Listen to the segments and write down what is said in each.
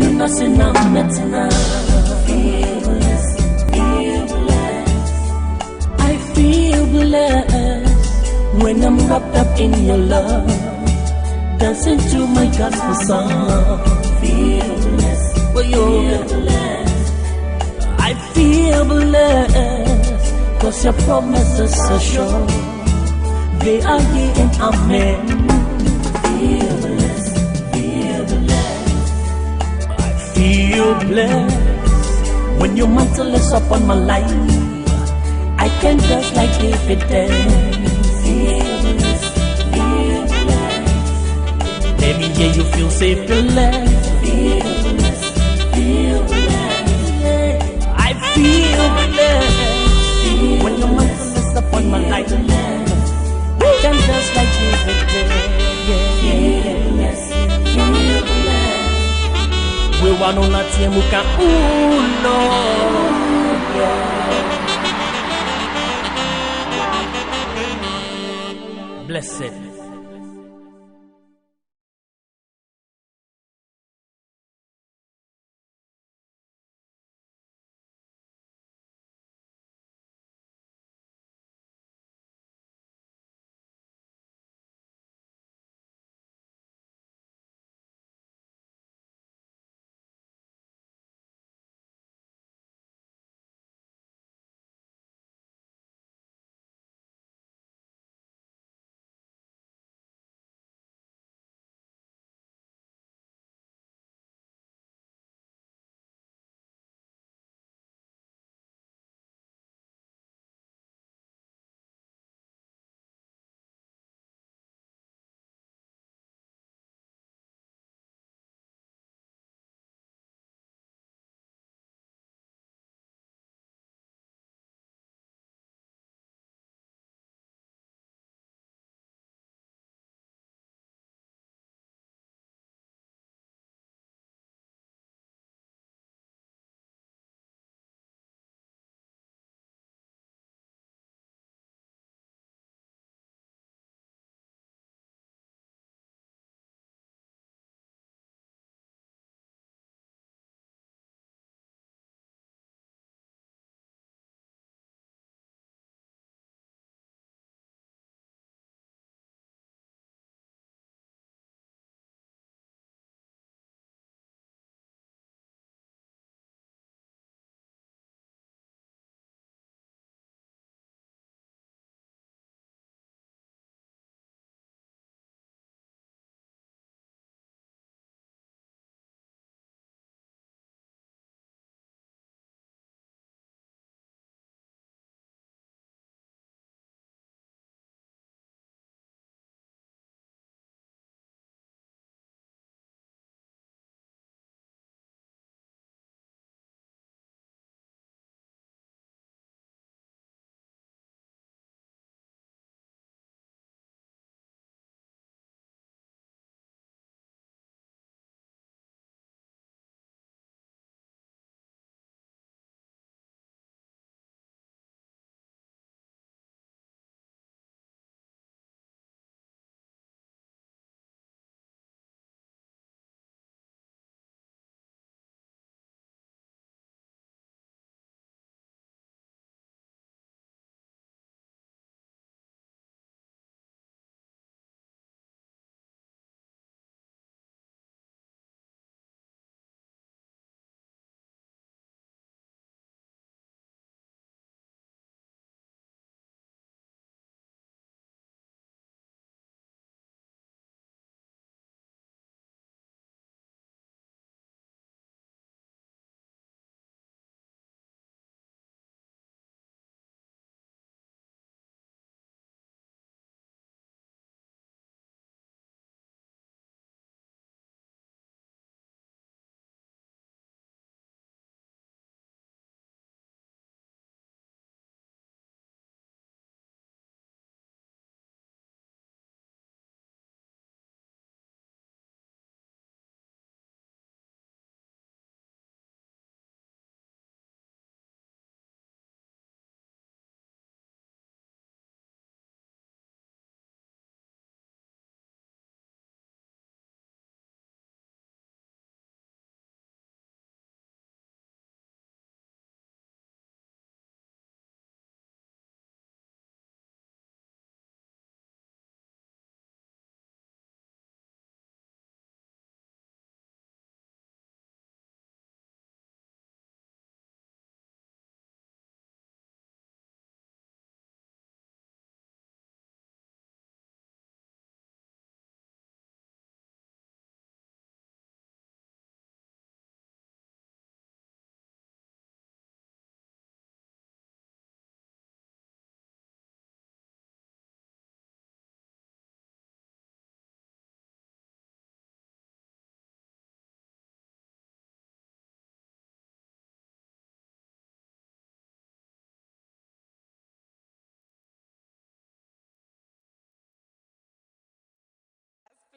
I feel blessed when I'm wrapped up in your love, dancing to my gospel song. Feel blessed, I feel blessed, 'cause your promises are sure. They are here and amen. Feel blessed, I feel blessed when your mantle is upon my life. I can dance like David dance. Feel blessed, Maybe yeah, you feel safe, blessed. Feel blessed, I feel blessed when your mantle is upon my life. I can dance like David dance. We want on la tie muka uno. Blessed.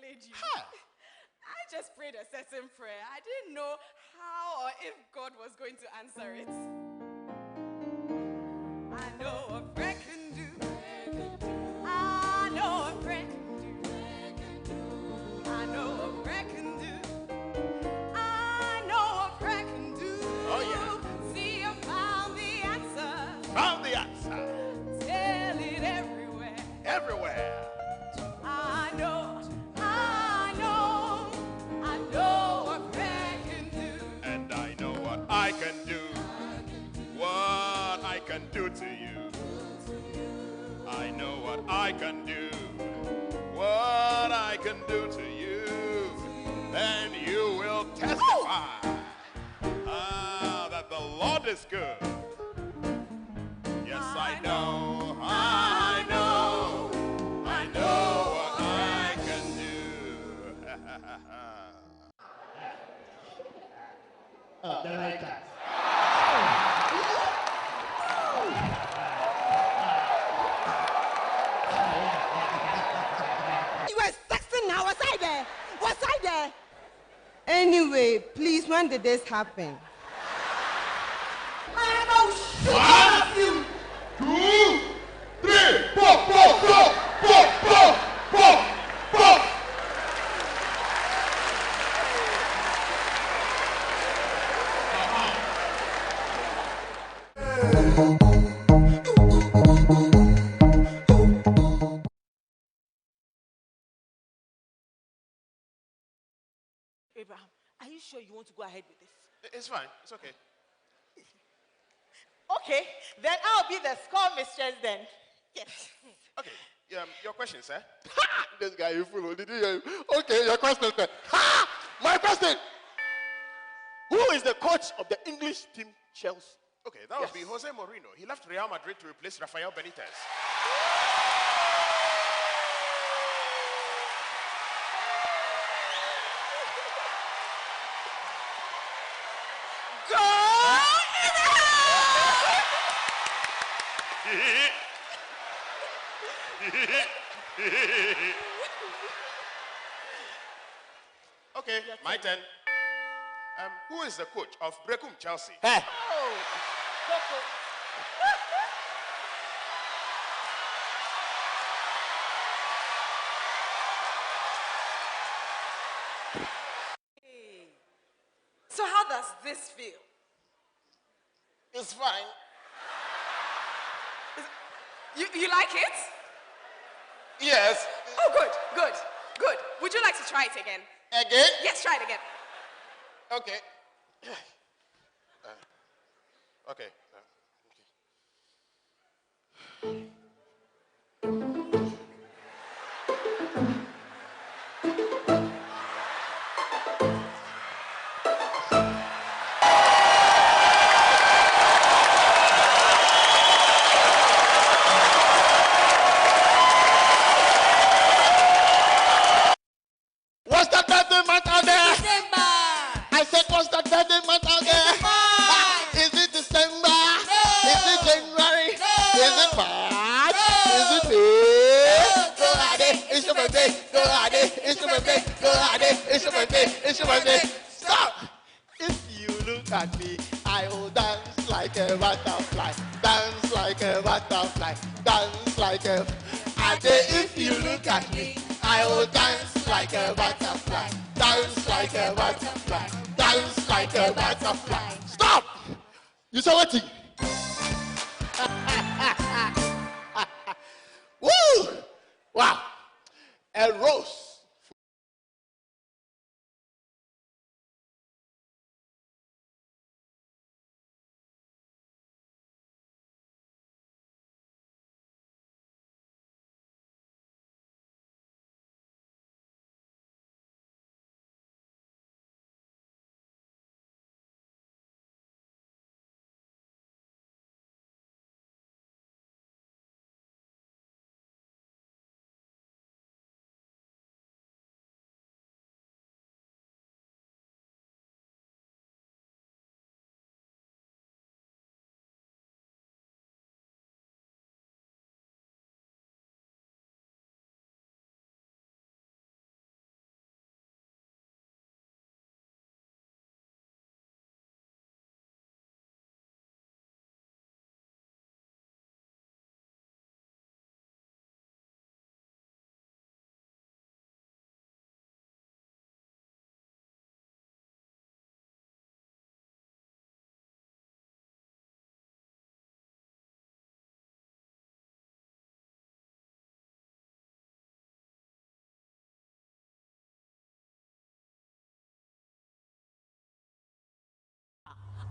played you. Huh. I just prayed a certain prayer. I didn't know how or if God was going to answer it. I know a prayer can do. I know a prayer can do. I know a prayer can do. I know a prayer can do. Oh, yeah. See, I found the answer. Found the answer. Tell it everywhere. Everywhere. I know what prayer can do. And I know what I can do. What I can do to you. I know what I can do. What I can do to you. Then you will testify that the Lord is good. Yes, I know. I know what I can do. Oh, the right time. You were sexting now. Was I there? Was I there? Anyway, please, when did this happen? I know shit of you. 2, 3, 4, 4. Abraham, are you sure you want to go ahead with this? It's fine. It's okay. Okay, then I'll be the score mistress then. Yes. Okay. Your question, sir? This guy, you fool. Did you hear him? Okay, your question, sir. Ha! My question. Who is the coach of the English team Chelsea? Okay, that would be Jose Mourinho. He left Real Madrid to replace Rafael Benitez. Go in the Okay, my turn. Who is the coach of Brecum Chelsea? Hey. Oh, Coco. So how does this feel? It's fine. You like it? Yes. Oh, good. Would you like to try it again? Again? Yes, try it again. Okay. Okay. What's that birthday month out there? December. I said, what's that birthday month out there? Is it December? Is it January? Is it March? Is it May? Go ahead, it's your birthday. Go ahead, it's your birthday. Go ahead, it's your birthday. It's your birthday. Stop! If you look at me, I will dance like a butterfly. Dance like a butterfly. Dance like a... if you look at me, I will dance like a butterfly. Dance like a butterfly. Dance like a butterfly. Stop! You saw what? Woo! Wow. A rose.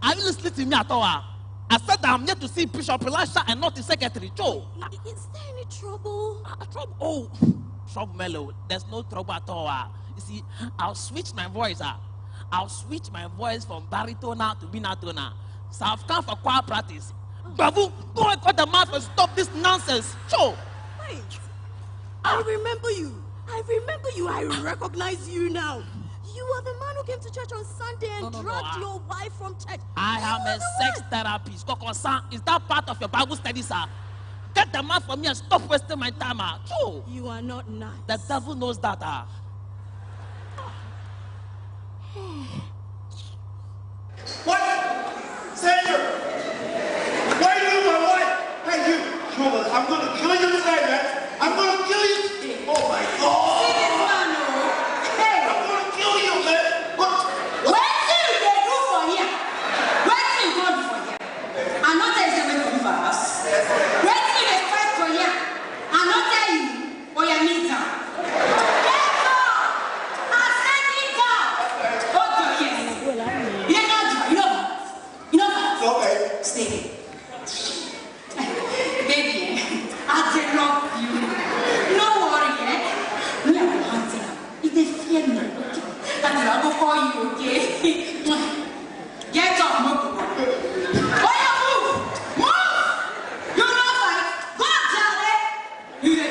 Are you listening to me at all? I said that I'm here to see Bishop Elisha and not the secretary, Joe. Is there any trouble? Trouble? Oh, trouble, Mellow. There's no trouble at all. You see, I'll switch my voice. I'll switch my voice from baritone to binatone. So I've come for choir practice. Babu, go and cut the mouth and stop this nonsense. Joe. Wait. I remember you. I recognize you now. You are the man who came to church on Sunday and dragged your wife from church. I am a sex therapist. Is that part of your Bible study, sir? Get the man for me and stop wasting my time. True. You are not nice. The devil knows that. What? Savior! Why you my wife? Hey, you! I'm going to kill you tonight, man. I'm going to kill you. Oh, my God. Get up, move. Oh, yeah, move! Move! You know what? Go up, Charlie! You the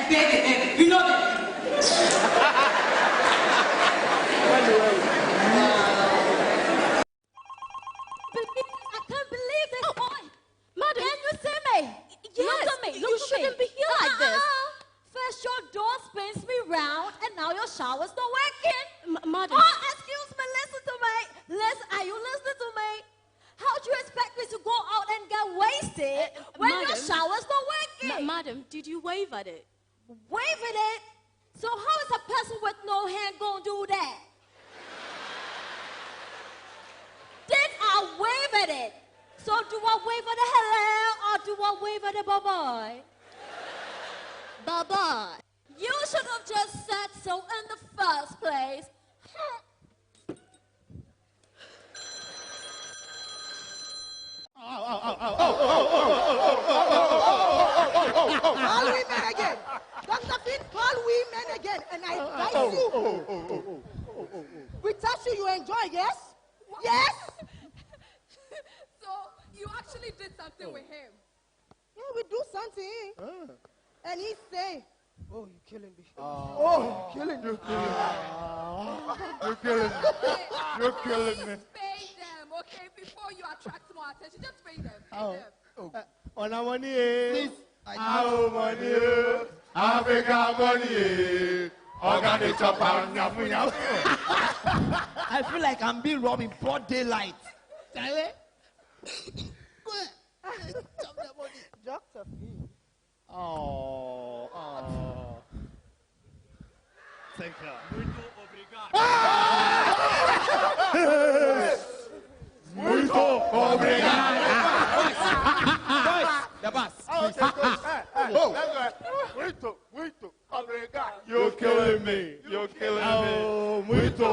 baby. You know that. I can't believe this. Oh, madam, can you see me? Yes, look at me. You shouldn't be here like this. First your door spins me round, and now your shower's not working. Madam. Oh, excuse me, listen to me. Are you listening to me? How do you expect me to go out and get wasted when your shower's not working? Madam, did you wave at it? Wave at it? So how is a person with no hand going to do that? Did I wave at it? So do I wave at the hello or do I wave at the bye-bye? Bye-bye. You should have just said so in the first place. Call women again. Dr. Finn, call women again. And I advise you. We touch you enjoy, yes? What? Yes? So you actually did something with him? Yeah, we do something. And he say, oh, you're killing me. Oh, you're killing me. You're killing me. You're killing me. Pay them, okay? Before you attract more attention, just pay them. Pay them. On our money, please. Our money, Africa money. Organic chop and I feel like I'm being robbed in broad daylight. Charlie? Go ahead. Chop that money. Dr. Finn. Oh. Thank you. Muito obrigado. The bus. Muito obrigado. You're killing me. You're killing me. Oh, muito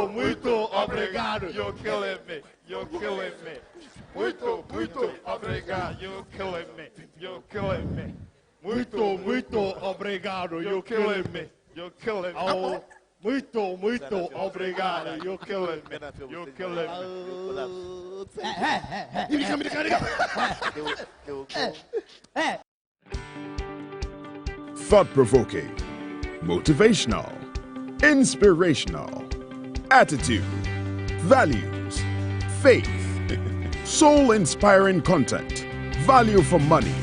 obrigado. You're killing me. You're killing me. Muito obrigado. You're killing me. You're killing me. Muito obrigado. You're killing me. You're killing me. Oh, muito obrigado. You're killing me. You're killing me. Thought-provoking, motivational, inspirational, attitude, values, faith, soul-inspiring content, value for money.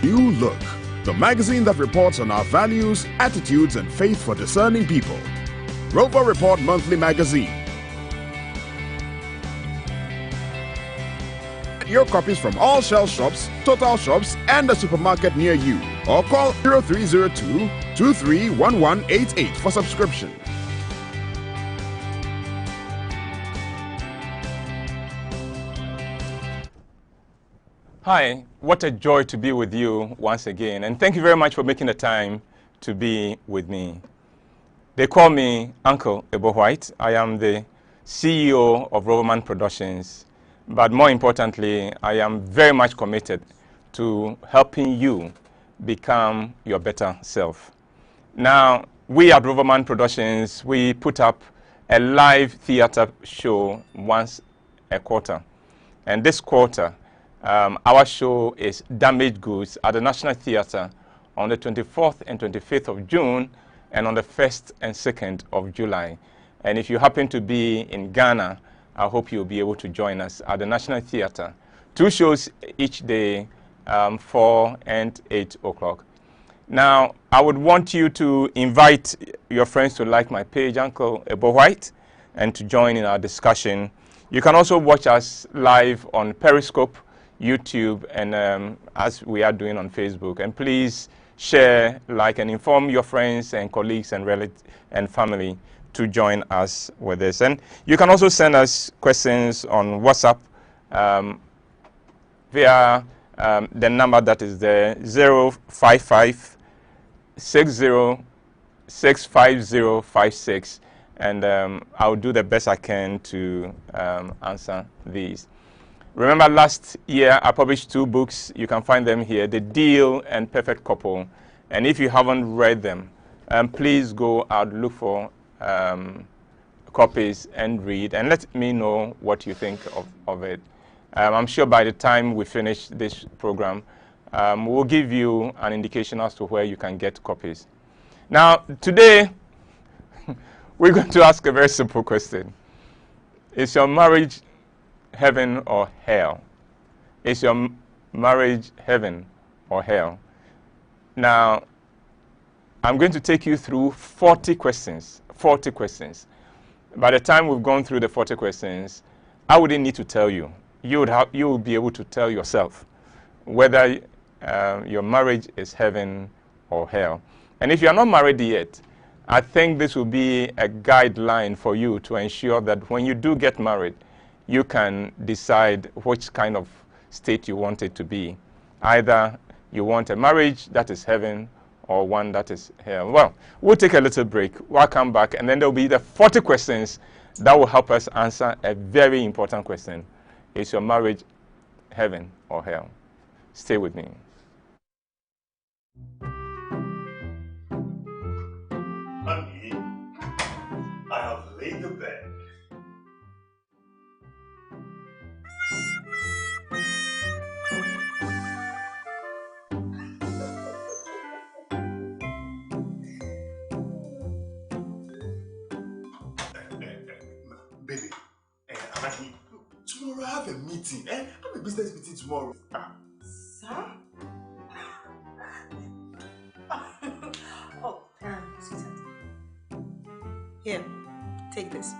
New Look, the magazine that reports on our values, attitudes, and faith for discerning people. Rover Report Monthly Magazine. Get your copies from all Shell shops, Total shops, and a supermarket near you. Or call 0302-231188 for subscription. Hi, what a joy to be with you once again. And thank you very much for making the time to be with me. They call me Uncle Ebo White. I am the CEO of Roverman Productions, but more importantly, I am very much committed to helping you become your better self. Now, we at Roverman Productions, we put up a live theater show once a quarter. And this quarter, our show is Damaged Goods at the National Theatre on the 24th and 25th of June and on the 1st and 2nd of July. And if you happen to be in Ghana, I hope you'll be able to join us at the National Theatre. 2 shows each day, 4 and 8 o'clock. Now, I would want you to invite your friends to like my page, Uncle Ebo White, and to join in our discussion. You can also watch us live on Periscope, YouTube, and as we are doing on Facebook. And please share, like, and inform your friends and colleagues and relatives and family to join us with this. And you can also send us questions on WhatsApp via the number that is there, 055 60 and I'll do the best I can to answer these. Remember, last year I published 2 books. You can find them here, The Deal and Perfect Couple. And if you haven't read them, please go out, look for copies and read, and let me know what you think of it. I'm sure by the time we finish this program, we'll give you an indication as to where you can get copies. Now, today, we're going to ask a very simple question. Is your marriage heaven or hell? Is your marriage heaven or hell? Now, I'm going to take you through 40 questions. 40 questions. By the time we've gone through the 40 questions, I wouldn't need to tell you. You will be able to tell yourself whether your marriage is heaven or hell. And if you are not married yet, I think this will be a guideline for you to ensure that when you do get married, you can decide which kind of state you want it to be. Either you want a marriage that is heaven or one that is hell. Well, we'll take a little break. We'll come back, and then there will be the 40 questions that will help us answer a very important question. Is your marriage heaven or hell? Stay with me. Honey, I have laid the bed. Baby, honey, tomorrow I have a meeting. I have a business meeting tomorrow. Sir? Oh, sweetheart. Here, take this.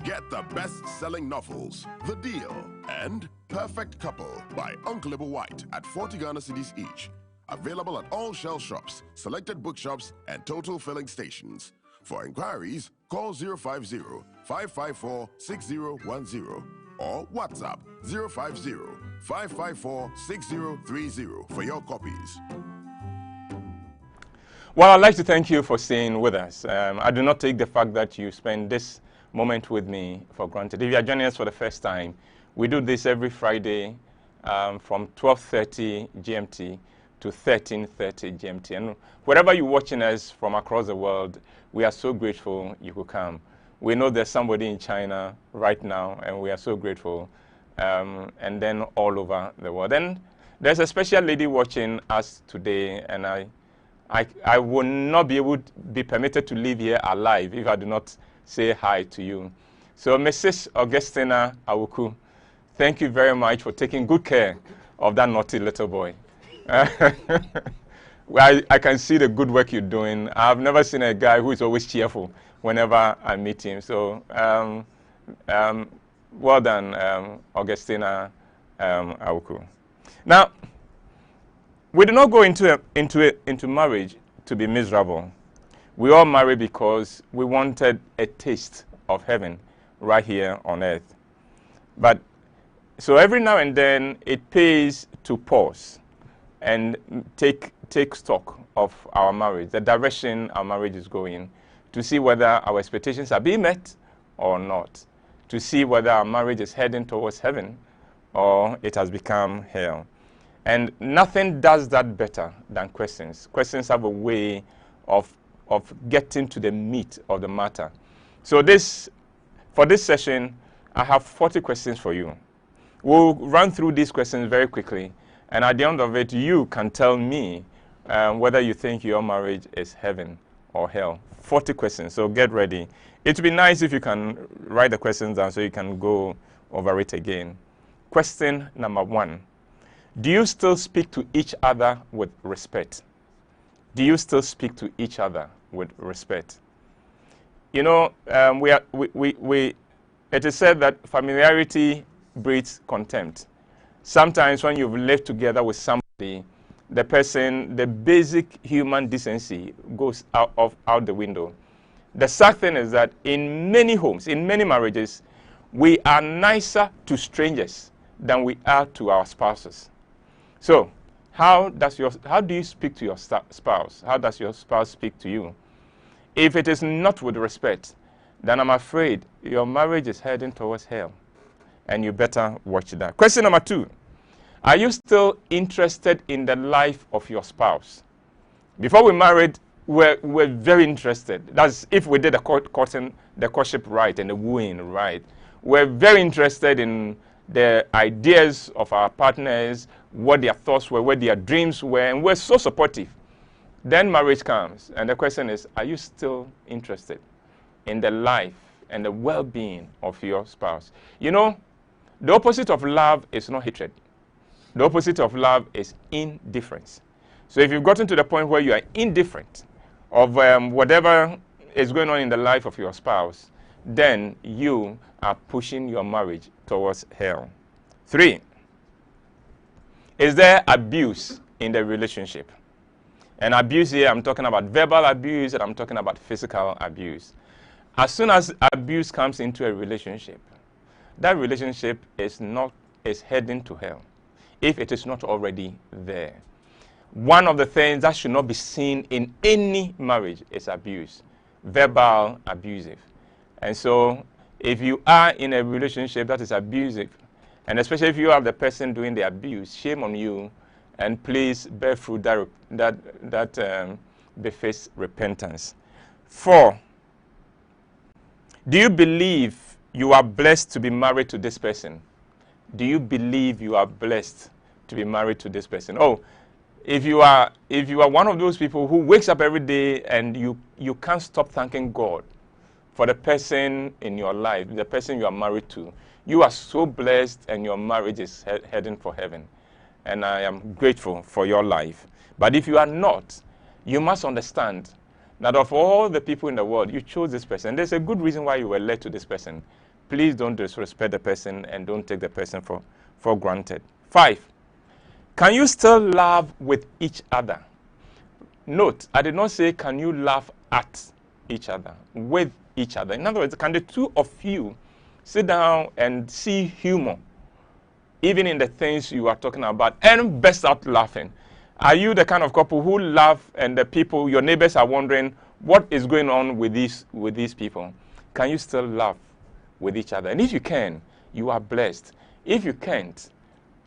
Get the best-selling novels, The Deal and Perfect Couple by Uncle Ebo White at 40 Ghana cedis each. Available at all Shell shops, selected bookshops, and total filling stations. For inquiries, call 050-554-6010 or WhatsApp 050-554-6030 for your copies. Well, I'd like to thank you for staying with us. I do not take the fact that you spend this moment with me for granted. If you are joining us for the first time, we do this every Friday from 12:30 GMT to 13:30 GMT. And wherever you're watching us from across the world, we are so grateful you could come. We know there's somebody in China right now, and we are so grateful. And then all over the world. And there's a special lady watching us today, and I will not be able to be permitted to live here alive if I do not say hi to you. So Mrs. Augustina Awuku, thank you very much for taking good care of that naughty little boy. Well, I can see the good work you're doing. I've never seen a guy who is always cheerful whenever I meet him. So well done, Augustina Awuku. Now, we do not go into marriage to be miserable. We all marry because we wanted a taste of heaven right here on earth. But so every now and then it pays to pause and take stock of our marriage, the direction our marriage is going, to see whether our expectations are being met or not, to see whether our marriage is heading towards heaven or it has become hell. And nothing does that better than questions. Questions have a way of getting to the meat of the matter. So for this session, I have 40 questions for you. We'll run through these questions very quickly, and at the end of it, you can tell me whether you think your marriage is heaven or hell. 40 questions, so get ready. It would be nice if you can write the questions down so you can go over it again. Question number 1. Do you still speak to each other with respect? Do you still speak to each other with respect? You know, it is said that familiarity breeds contempt. Sometimes when you've lived together with somebody, the basic human decency goes out the window. The sad thing is that in many homes, in many marriages, we are nicer to strangers than we are to our spouses. So, how do you speak to your spouse? How does your spouse speak to you? If it is not with respect, then I'm afraid your marriage is heading towards hell, and you better watch that. Question number 2. Are you still interested in the life of your spouse? Before we married, we're very interested. That's if we did the courtship right and the wooing right. We're very interested in the ideas of our partners, what their thoughts were, what their dreams were, and we're so supportive. Then marriage comes, and the question is, are you still interested in the life and the well-being of your spouse? You know, the opposite of love is not hatred. The opposite of love is indifference. So if you've gotten to the point where you are indifferent of whatever is going on in the life of your spouse, then you are pushing your marriage towards hell. 3, is there abuse in the relationship? And abuse here, I'm talking about verbal abuse and I'm talking about physical abuse. As soon as abuse comes into a relationship, that relationship is heading to hell if it is not already there. One of the things that should not be seen in any marriage is abuse, verbal abusive. And so if you are in a relationship that is abusive, and especially if you are the person doing the abuse, shame on you, and please bear fruit that befits repentance. 4, do you believe you are blessed to be married to this person? Do you believe you are blessed to be married to this person? Oh, if you are one of those people who wakes up every day and you can't stop thanking God for the person in your life, the person you are married to, you are so blessed and your marriage is heading for heaven. And I am grateful for your life. But if you are not, you must understand that of all the people in the world, you chose this person. There's a good reason why you were led to this person. Please don't disrespect the person and don't take the person for granted. 5, can you still laugh with each other? Note, I did not say can you laugh at each other, with each other. In other words, can the two of you sit down and see humor, even in the things you are talking about, and burst out laughing? Are you the kind of couple who laugh and the people, your neighbors, are wondering what is going on with these people? Can you still laugh with each other? And if you can, you are blessed. If you can't,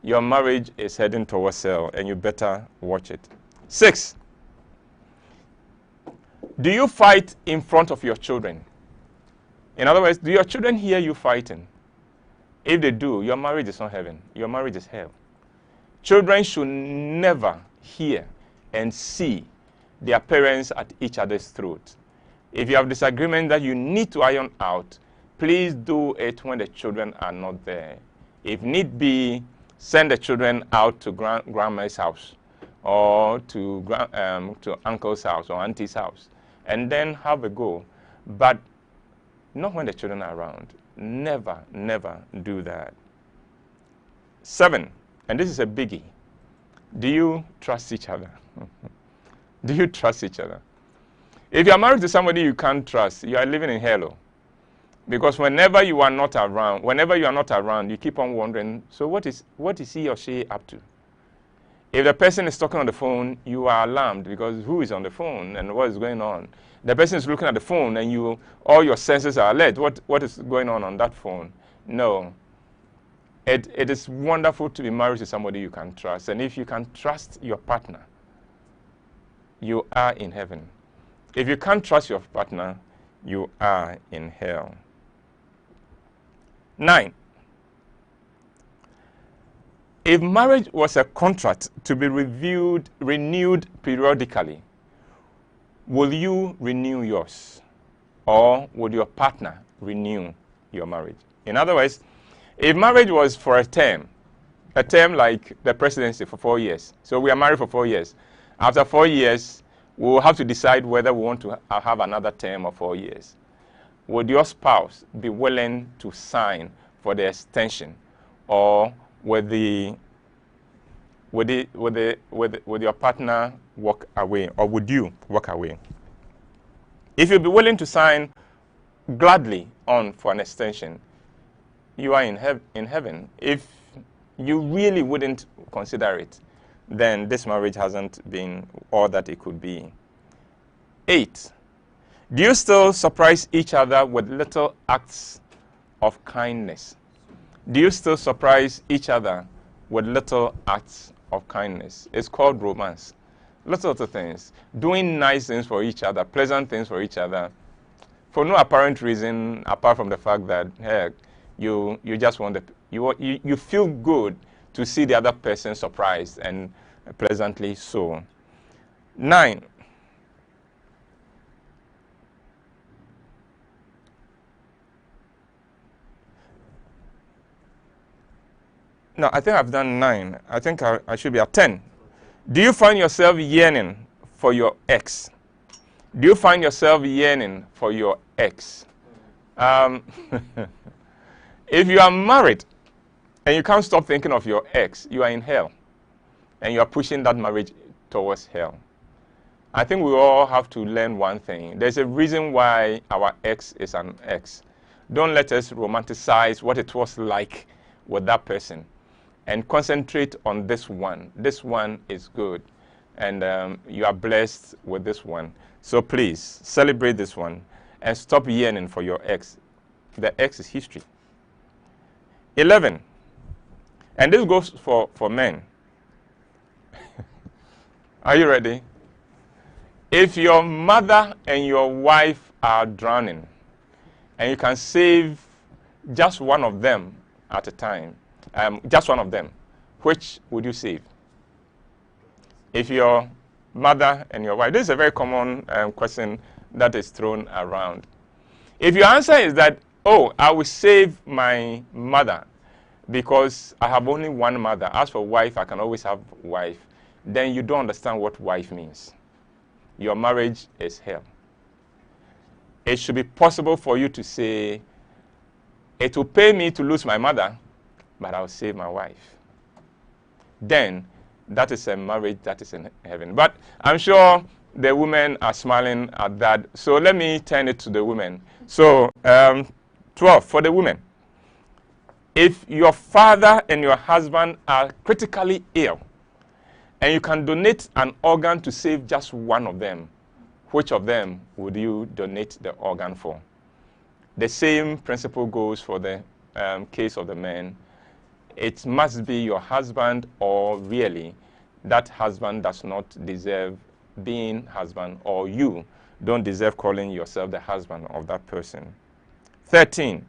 your marriage is heading towards hell, and you better watch it. 6, do you fight in front of your children? In other words, do your children hear you fighting? If they do, your marriage is not heaven. Your marriage is hell. Children should never hear and see their parents at each other's throat. If you have disagreement that you need to iron out, please do it when the children are not there. If need be, send the children out to grandma's house or to uncle's house or auntie's house, and then have a go. But not when the children are around. Never, never do that. 7, and this is a biggie. Do you trust each other? Do you trust each other? If you are married to somebody you can't trust, you are living in hell. Because whenever you are not around, you keep on wondering, so what is he or she up to? If the person is talking on the phone, you are alarmed because who is on the phone and what is going on? The person is looking at the phone and all your senses are alert. What is going on that phone? No. It is wonderful to be married to somebody you can trust. And if you can trust your partner, you are in heaven. If you can't trust your partner, you are in hell. 9. If marriage was a contract to be renewed periodically, will you renew yours? Or would your partner renew your marriage? In other words, if marriage was for a term like the presidency for 4 years, so we are married for 4 years. After 4 years, we will have to decide whether we want to have another term of 4 years. Would your spouse be willing to sign for the extension, or would your partner walk away, or would you walk away? If you'd be willing to sign gladly on for an extension, you are in heaven. If you really wouldn't consider it, then this marriage hasn't been all that it could be. 8. Do you still surprise each other with little acts of kindness? Do you still surprise each other with little acts of kindness? It's called romance. Little things. Doing nice things for each other, pleasant things for each other, for no apparent reason apart from the fact that, hey, you just want you feel good to see the other person surprised and pleasantly so. 9. No, I think I've done 9. I think I should be at 10. Do you find yourself yearning for your ex? Do you find yourself yearning for your ex? If you are married and you can't stop thinking of your ex, you are in hell. And you are pushing that marriage towards hell. I think we all have to learn one thing. There's a reason why our ex is an ex. Don't let us romanticize what it was like with that person. And concentrate on this one. This one is good. And you are blessed with this one. So please, celebrate this one. And stop yearning for your ex. The ex is history. 11. And this goes for men. Are you ready? If your mother and your wife are drowning, and you can save just one of them at a time, just one of them, which would you save? If your mother and your wife, this is a very common question that is thrown around. If your answer is that, oh, I will save my mother because I have only one mother. As for wife, I can always have wife. Then you don't understand what wife means. Your marriage is hell. It should be possible for you to say, it will pay me to lose my mother, but I'll save my wife. Then that is a marriage that is in heaven. But I'm sure the women are smiling at that. So let me turn it to the women. So 12 for the women. If your father and your husband are critically ill, and you can donate an organ to save just one of them, which of them would you donate the organ for? The same principle goes for the case of the men. It must be your husband, or really that husband does not deserve being husband, or you don't deserve calling yourself the husband of that person. 13.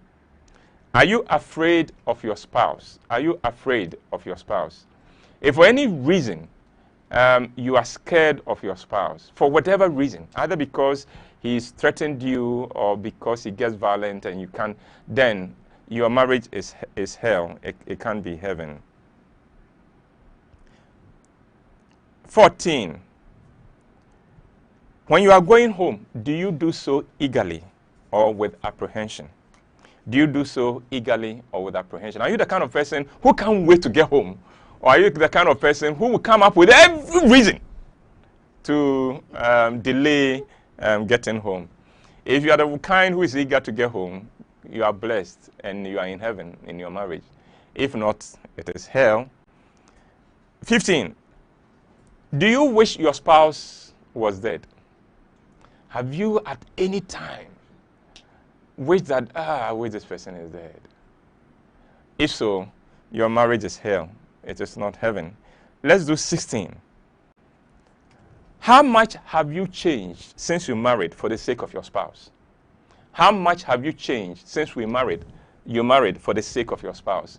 Are you afraid of your spouse? Are you afraid of your spouse? If for any reason you are scared of your spouse, for whatever reason, either because he's threatened you or because he gets violent and you can't, then your marriage is hell. It can't be heaven. 14. When you are going home, do you do so eagerly or with apprehension? Do you do so eagerly or with apprehension? Are you the kind of person who can't wait to get home? Or are you the kind of person who will come up with every reason to delay getting home. If you are the kind who is eager to get home, you are blessed and you are in heaven in your marriage. If not, it is hell. 15. Do you wish your spouse was dead? Have you at any time wished that, I wish this person is dead? If so, your marriage is hell. It is not heaven. Let's do 16. How much have you changed since you married for the sake of your spouse? How much have you changed since you married for the sake of your spouse?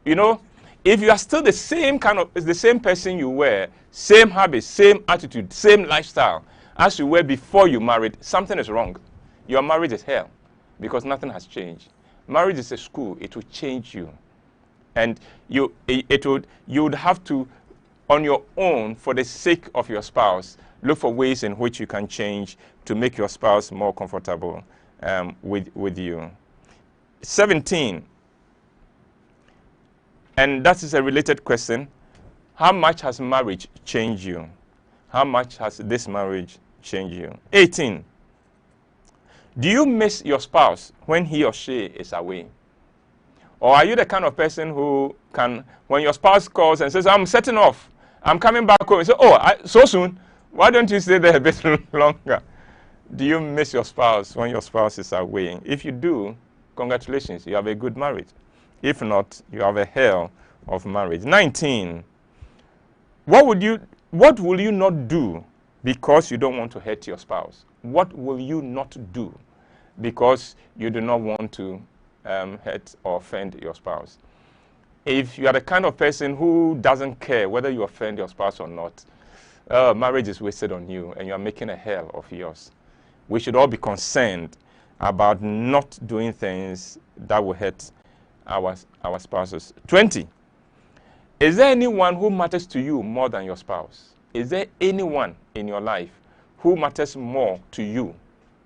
You know, if you are still the same person you were, same habits, same attitude, same lifestyle as you were before you married, something is wrong. Your marriage is hell because nothing has changed. Marriage is a school. It will change you. And you would have to, on your own, for the sake of your spouse, look for ways in which you can change to make your spouse more comfortable with you. 17. And that is a related question. How much has marriage changed you? How much has this marriage changed you? 18. Do you miss your spouse when he or she is away? Or are you the kind of person who can, when your spouse calls and says, I'm setting off, I'm coming back home, and say, so soon? Why don't you stay there a bit longer? Do you miss your spouse when your spouse is away? If you do, congratulations, you have a good marriage. If not, you have a hell of marriage. 19. What will you not do because you don't want to hurt your spouse? What will you not do because you do not want to hurt or offend your spouse? If you are the kind of person who doesn't care whether you offend your spouse or not, marriage is wasted on you and you are making a hell of yours. We should all be concerned about not doing things that will hurt our spouses. 20. Is there anyone who matters to you more than your spouse? Is there anyone in your life who matters more to you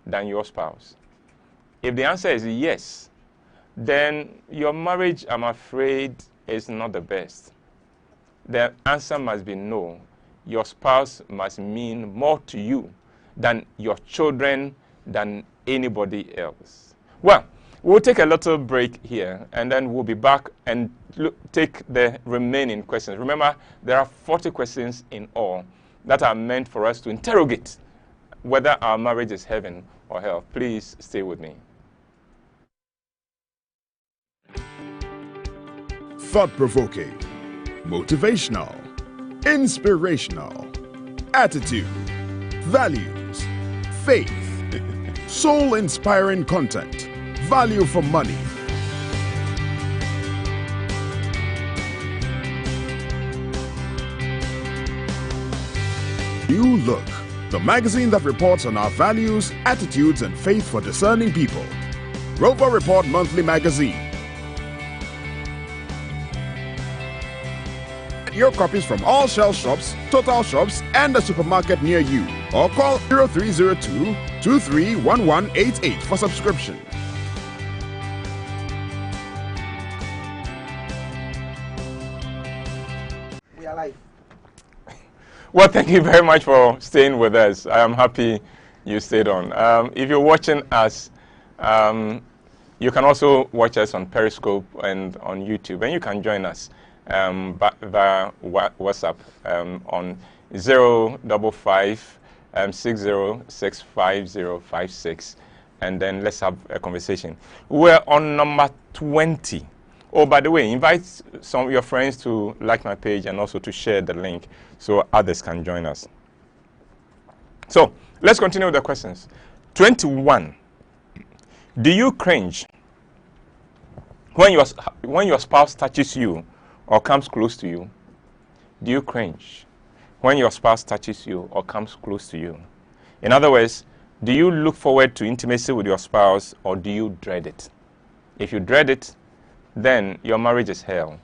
than your spouse? If the answer is yes, then your marriage, I'm afraid, is not the best. The answer must be no. Your spouse must mean more to you than your children, than anybody else. Well, we'll take a little break here, and then we'll be back and take the remaining questions. Remember, there are 40 questions in all that are meant for us to interrogate whether our marriage is heaven or hell. Please stay with me. Thought-provoking, motivational, inspirational, attitude, values, faith, soul-inspiring content, value for money. New Look, the magazine that reports on our values, attitudes, and faith for discerning people. Rover Report Monthly Magazine. Get your copies from all Shell shops, Total shops, and a supermarket near you. Or call 0302-231188 for subscription. We are live. Well, thank you very much for staying with us. I am happy you stayed on. If you're watching us, you can also watch us on Periscope and on YouTube, and you can join us via WhatsApp on 055 606556, and then let's have a conversation. We're on number 20. Oh, by the way, invite some of your friends to like my page and also to share the link so others can join us. So let's continue with the questions. 21. Do you cringe when your spouse touches you or comes close to you? Do you cringe when your spouse touches you or comes close to you? In other words, do you look forward to intimacy with your spouse or do you dread it? If you dread it, then your marriage is hell.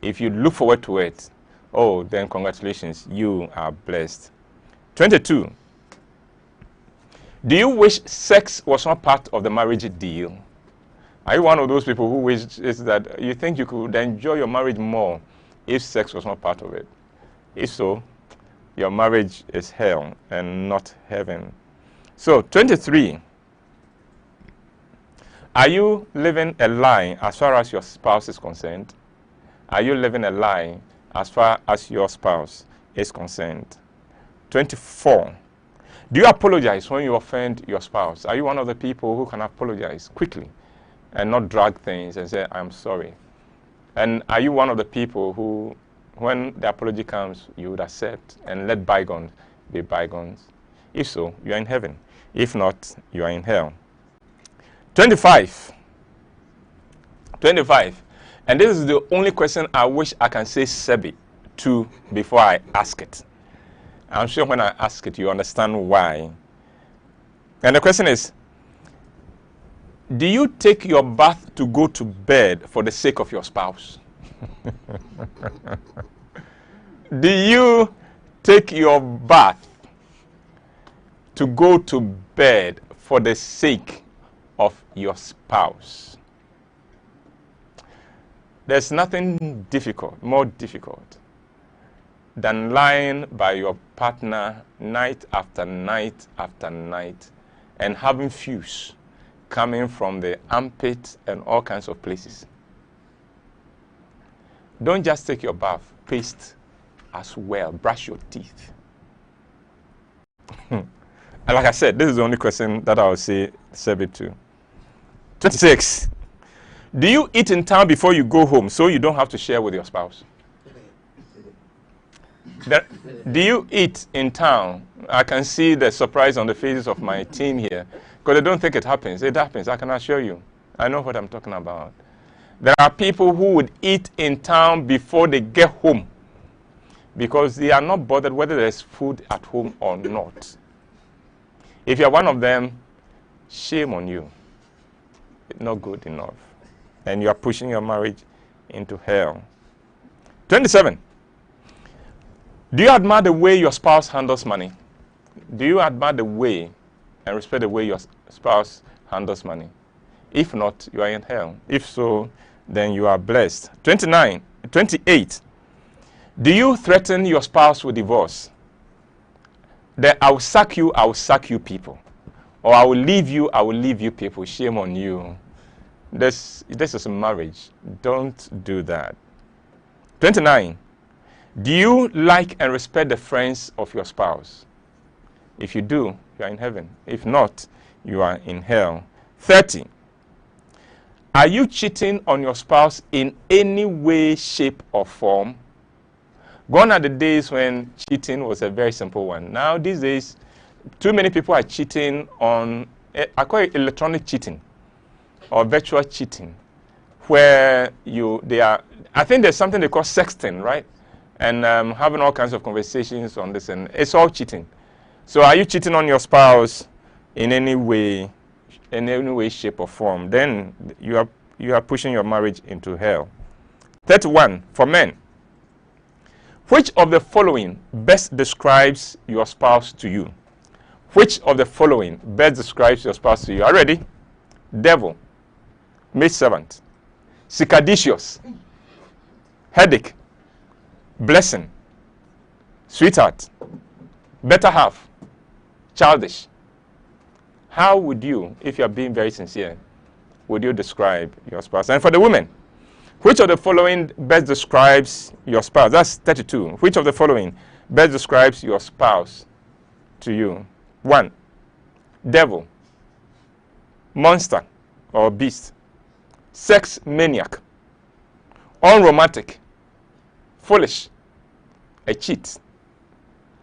If you look forward to it, oh, then congratulations, you are blessed. 22. Do you wish sex was not part of the marriage deal? Are you one of those people who wishes that you think you could enjoy your marriage more if sex was not part of it? If so, your marriage is hell and not heaven. So, 23. Are you living a lie as far as your spouse is concerned? Are you living a lie as far as your spouse is concerned? 24. Do you apologize when you offend your spouse? Are you one of the people who can apologize quickly and not drag things and say, I'm sorry? And are you one of the people who, when the apology comes, you would accept and let bygones be bygones? If so, you are in heaven. If not, you are in hell. 25. 25. And this is the only question I wish I can say Sebi to before I ask it. I'm sure when I ask it, you understand why. And the question is, do you take your bath to go to bed for the sake of your spouse? Do you take your bath to go to bed for the sake of your spouse? There's nothing difficult, more difficult, than lying by your partner night after night after night and having fuse coming from the armpit and all kinds of places. Don't just take your bath, paste as well, brush your teeth. And like I said, this is the only question that I will say Sebi to. 26. Do you eat in town before you go home so you don't have to share with your spouse? Do you eat in town? I can see the surprise on the faces of my team here because they don't think it happens. It happens, I can assure you. I know what I'm talking about. There are people who would eat in town before they get home because they are not bothered whether there's food at home or not. If you're one of them, shame on you. It's not good enough. And you are pushing your marriage into hell. 27. Do you admire the way your spouse handles money? Do you admire the way and respect the way your spouse handles money? If not, you are in hell. If so, then you are blessed. 28. Do you threaten your spouse with divorce? That I will sack you people. Or I will leave you people. Shame on you. This is a marriage. Don't do that. 29. Do you like and respect the friends of your spouse? If you do, you are in heaven. If not, you are in hell. 30. Are you cheating on your spouse in any way, shape, or form? Gone are the days when cheating was a very simple one. Now, these days, too many people are cheating on, I call it electronic cheating or virtual cheating, where I think there's something they call sexting, right? And having all kinds of conversations on this, and it's all cheating. So are you cheating on your spouse in any way, shape, or form? Then you are pushing your marriage into hell. 31, for men. Which of the following best describes your spouse to you? Which of the following best describes your spouse to you? Are you ready? Devil, maidservant, Sicadicious, headache, blessing, sweetheart, better half, childish. How would you, if you are being very sincere, would you describe your spouse? And for the women, which of the following best describes your spouse? That's 32. Which of the following best describes your spouse to you? 1, devil, monster or beast, sex maniac, unromantic, foolish, a cheat,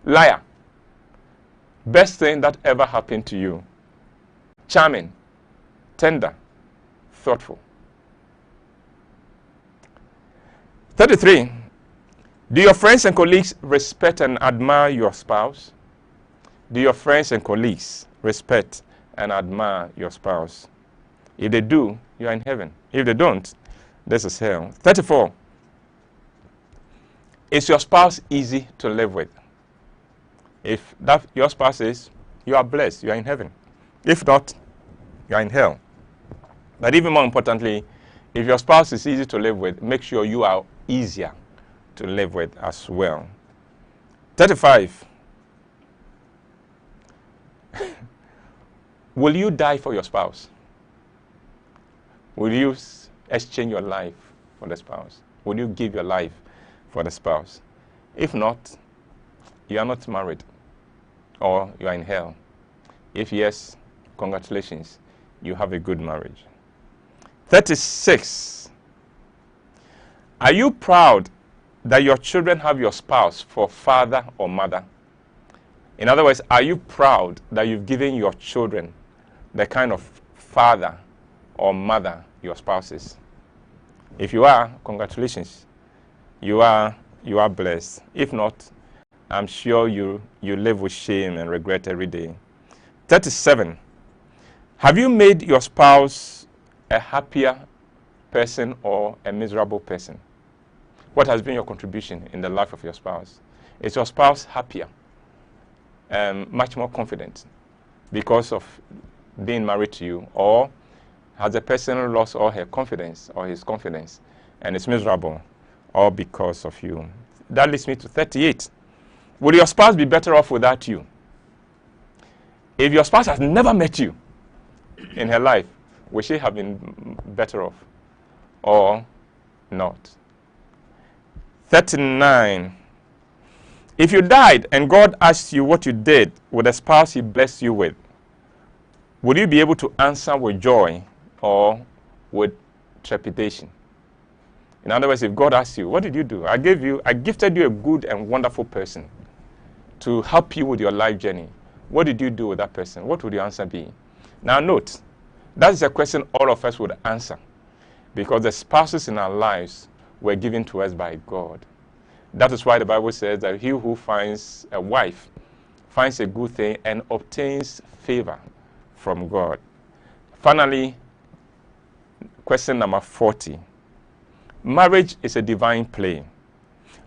liar, best thing that ever happened to you, charming, tender, thoughtful. 33. Do your friends and colleagues respect and admire your spouse? Do your friends and colleagues respect and admire your spouse? If they do, you are in heaven. If they don't, this is hell. 34. Is your spouse easy to live with? If that your spouse is, you are blessed, you are in heaven. If not, you are in hell. But even more importantly, if your spouse is easy to live with, make sure you are easier to live with as well. 35. Will you die for your spouse? Will you exchange your life for the spouse? Will you give your life for the spouse? If not, you are not married or you are in hell. If yes, congratulations, you have a good marriage. 36. Are you proud that your children have your spouse for father or mother? In other words, are you proud that you've given your children the kind of father or mother your spouse is? If you are, congratulations. You are blessed. If not, I'm sure you live with shame and regret every day. 37. Have you made your spouse a happier person or a miserable person? What has been your contribution in the life of your spouse? Is your spouse happier, much more confident because of being married to you, or has the person lost all her confidence or his confidence and is miserable, all because of you? That leads me to 38. Will your spouse be better off without you? If your spouse has never met you in her life, will she have been better off or not? 39. If you died and God asked you what you did with the spouse he blessed you with, would you be able to answer with joy or with trepidation? In other words, if God asks you, what did you do? I gifted you a good and wonderful person to help you with your life journey. What did you do with that person? What would your answer be? Now note, that's a question all of us would answer, because the spouses in our lives were given to us by God. That is why the Bible says that he who finds a wife finds a good thing and obtains favor from God. Finally, question number 40. Marriage is a divine play.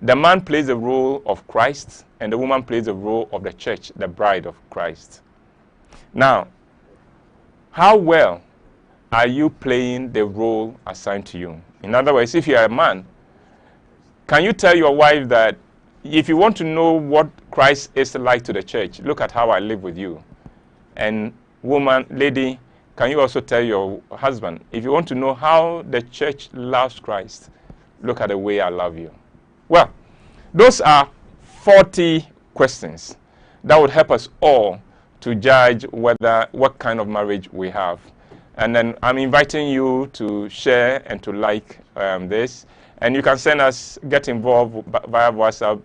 The man plays the role of Christ and the woman plays the role of the church, the bride of Christ. Now, how well are you playing the role assigned to you? In other words, if you are a man, can you tell your wife that if you want to know what Christ is like to the church, look at how I live with you? And woman, lady, can you also tell your husband, if you want to know how the church loves Christ, look at the way I love you? Well, those are 40 questions that would help us all to judge what kind of marriage we have. And then I'm inviting you to share and to like this. And you can get involved via WhatsApp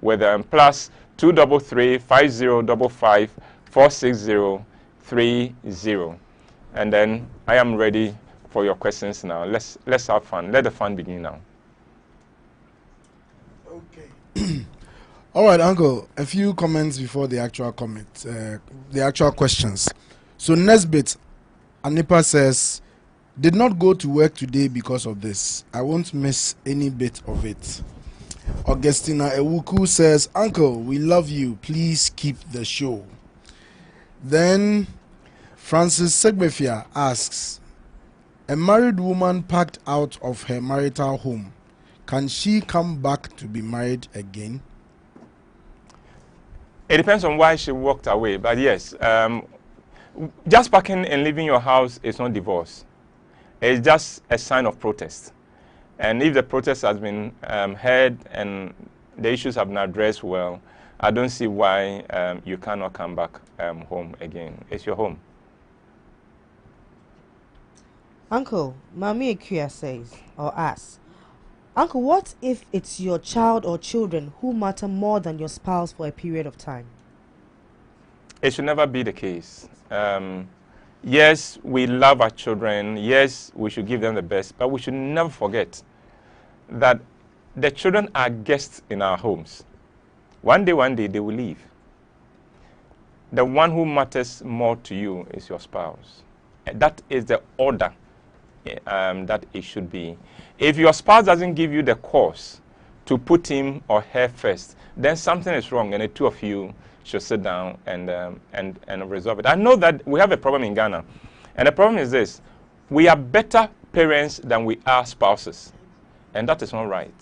with plus 233 5055 46030. And then I am ready for your questions now. Let's have fun. Let the fun begin now. Okay. All right, Uncle. A few comments before the actual questions. So next bit, Anipa says, did not go to work today because of this. I won't miss any bit of it. Augustina Ewuku says, Uncle, we love you. Please keep the show. Then Francis Segbefia asks, a married woman packed out of her marital home, can she come back to be married again? It depends on why she walked away. But yes, just packing and leaving your house is not divorce. It's just a sign of protest. And if the protest has been heard and the issues have been addressed well, I don't see why you cannot come back home again. It's your home. Uncle, Mami Ekuya says, or asks, Uncle, what if it's your child or children who matter more than your spouse for a period of time? It should never be the case. Yes, we love our children. Yes, we should give them the best. But we should never forget that the children are guests in our homes. One day, they will leave. The one who matters more to you is your spouse. That is the order that it should be. If your spouse doesn't give you the course to put him or her first, then something is wrong, and the two of you should sit down and resolve it. I know that we have a problem in Ghana, and the problem is this: we are better parents than we are spouses, and that is not right.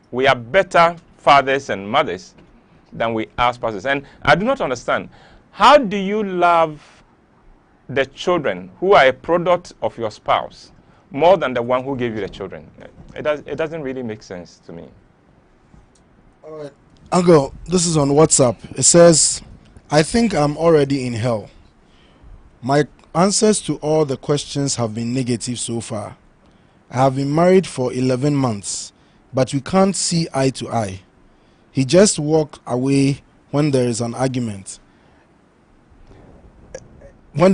We are better fathers and mothers than we are spouses, and I do not understand. How do you love the children who are a product of your spouse more than the one who gave you the children. It doesn't really make sense to me. All right. Uncle, this is on WhatsApp. It says, I think I'm already in hell. My answers to all the questions have been negative so far. I have been married for 11 months, but we can't see eye to eye. He just walked away when there is an argument. My